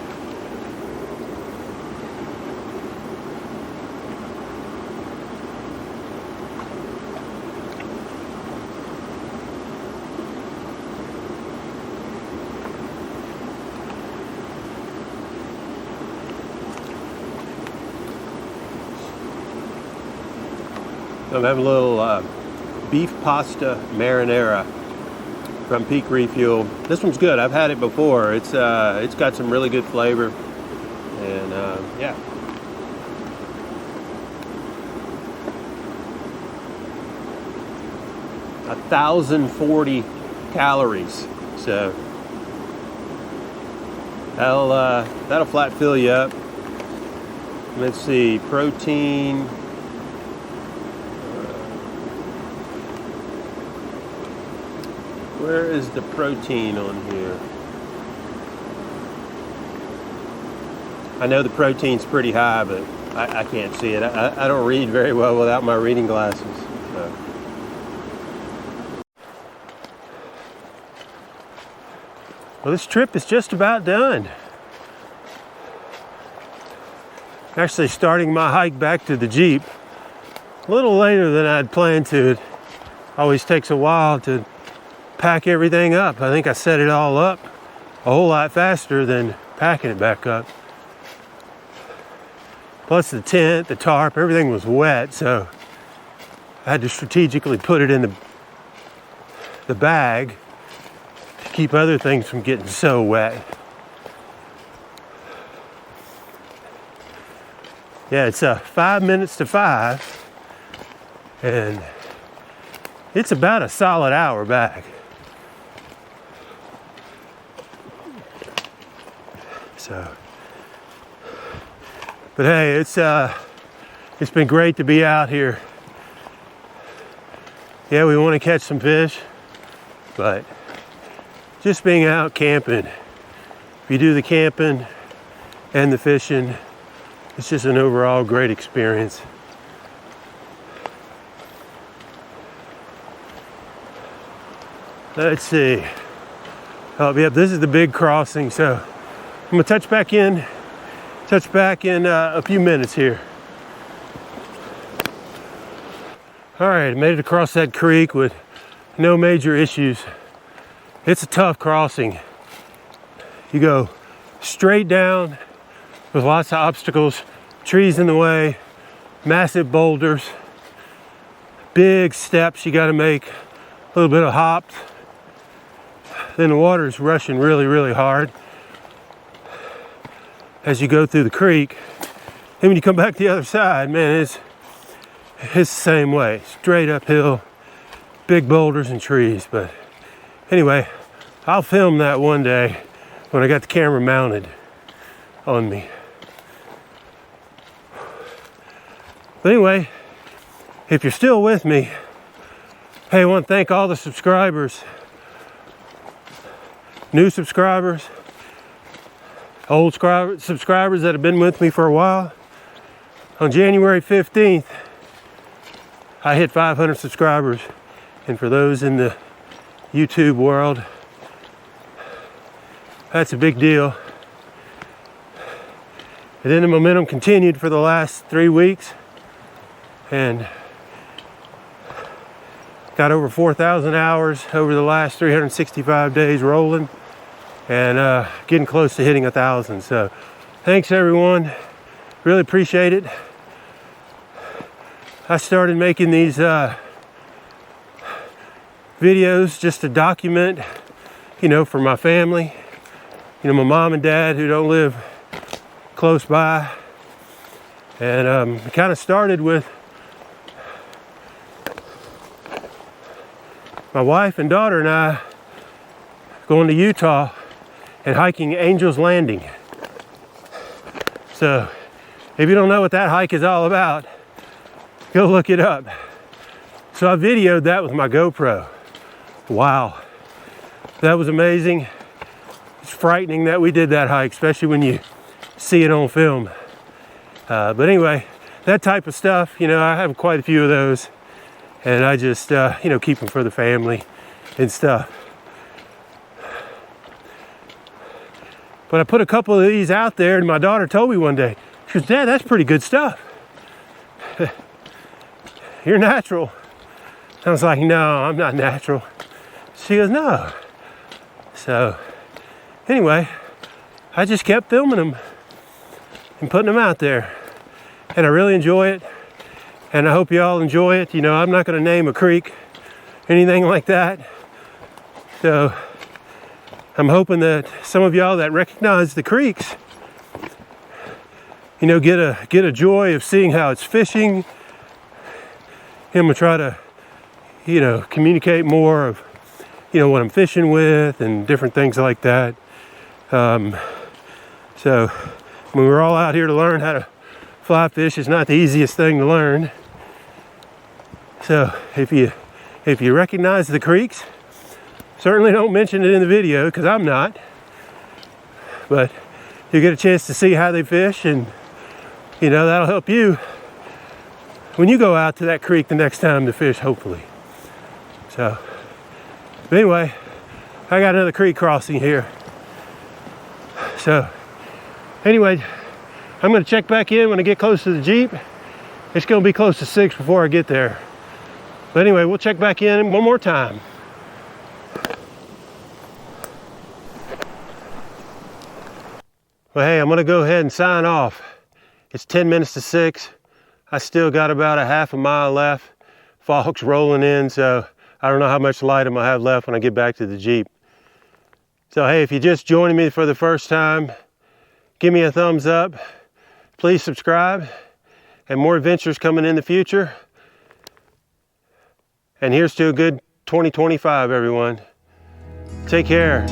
I'm having a little beef pasta marinara from Peak Refuel. This one's good. I've had it before. It's got some really good flavor, and yeah. A 1,040 calories. So that'll flat fill you up. Let's see, protein. Where is the protein on here? I know the protein's pretty high, but I can't see it. I don't read very well without my reading glasses. So. Well, this trip is just about done. Actually starting my hike back to the Jeep a little later than I'd planned to. It always takes a while to pack everything up. I think I set it all up a whole lot faster than packing it back up. Plus the tent, the tarp, everything was wet, so I had to strategically put it in the bag to keep other things from getting so wet. Yeah, it's 5 minutes to 5, and it's about a solid hour back. So, but hey, it's been great to be out here. Yeah, we want to catch some fish, but just being out camping, if you do the camping and the fishing, it's just an overall great experience. Let's see. Oh, yeah, this is the big crossing, so I'm gonna touch back in a few minutes here. All right, made it across that creek with no major issues. It's a tough crossing. You go straight down with lots of obstacles, trees in the way, massive boulders, big steps you gotta make, a little bit of hops. Then the water's rushing really, really hard as you go through the creek. Then when you come back to the other side, man, it's the same way. Straight uphill, big boulders and trees. But anyway, I'll film that one day when I got the camera mounted on me. But anyway, if you're still with me, hey, I want to thank all the subscribers, new subscribers, old subscribers that have been with me for a while. On January 15th, I hit 500 subscribers. And for those in the YouTube world, that's a big deal. And then the momentum continued for the last 3 weeks. And got over 4,000 hours over the last 365 days rolling. And getting close to hitting 1,000. So thanks everyone, really appreciate it. I started making these videos just to document, for my family you know, my mom and dad who don't live close by. And it kind of started with my wife and daughter and I going to Utah and hiking Angel's Landing. So if you don't know what that hike is all about, go look it up. So I videoed that with my GoPro. Wow, that was amazing. It's frightening that we did that hike, especially when you see it on film. But anyway, that type of stuff, you know, I have quite a few of those, and I just, you know, keep them for the family and stuff. But I put a couple of these out there, and my daughter told me one day, she goes, "Dad, that's pretty good stuff. You're natural." I was like, "No, I'm not natural." She goes, "No." So anyway, I just kept filming them and putting them out there, and I really enjoy it, and I hope you all enjoy it. You know, I'm not going to name a creek, anything like that. So I'm hoping that some of y'all that recognize the creeks, you know, get a joy of seeing how it's fishing. I'm gonna try to, you know, communicate more of, you know, what I'm fishing with and different things like that. So when we're all out here to learn how to fly fish, it's not the easiest thing to learn. So if you recognize the creeks, certainly don't mention it in the video because I'm not. But you get a chance to see how they fish, and you know, that'll help you when you go out to that creek the next time to fish, hopefully. So, but anyway, I got another creek crossing here. So, anyway, I'm gonna check back in when I get close to the Jeep. It's gonna be close to 6 before I get there. But anyway, we'll check back in one more time. Well, hey, I'm gonna go ahead and sign off. It's 10 minutes to 6. I still got about a half a mile left. Fog's rolling in, so I don't know how much light I'm gonna have left when I get back to the Jeep. So hey, if you're just joining me for the first time, give me a thumbs up. Please subscribe, and more adventures coming in the future. And here's to a good 2025, everyone. Take care.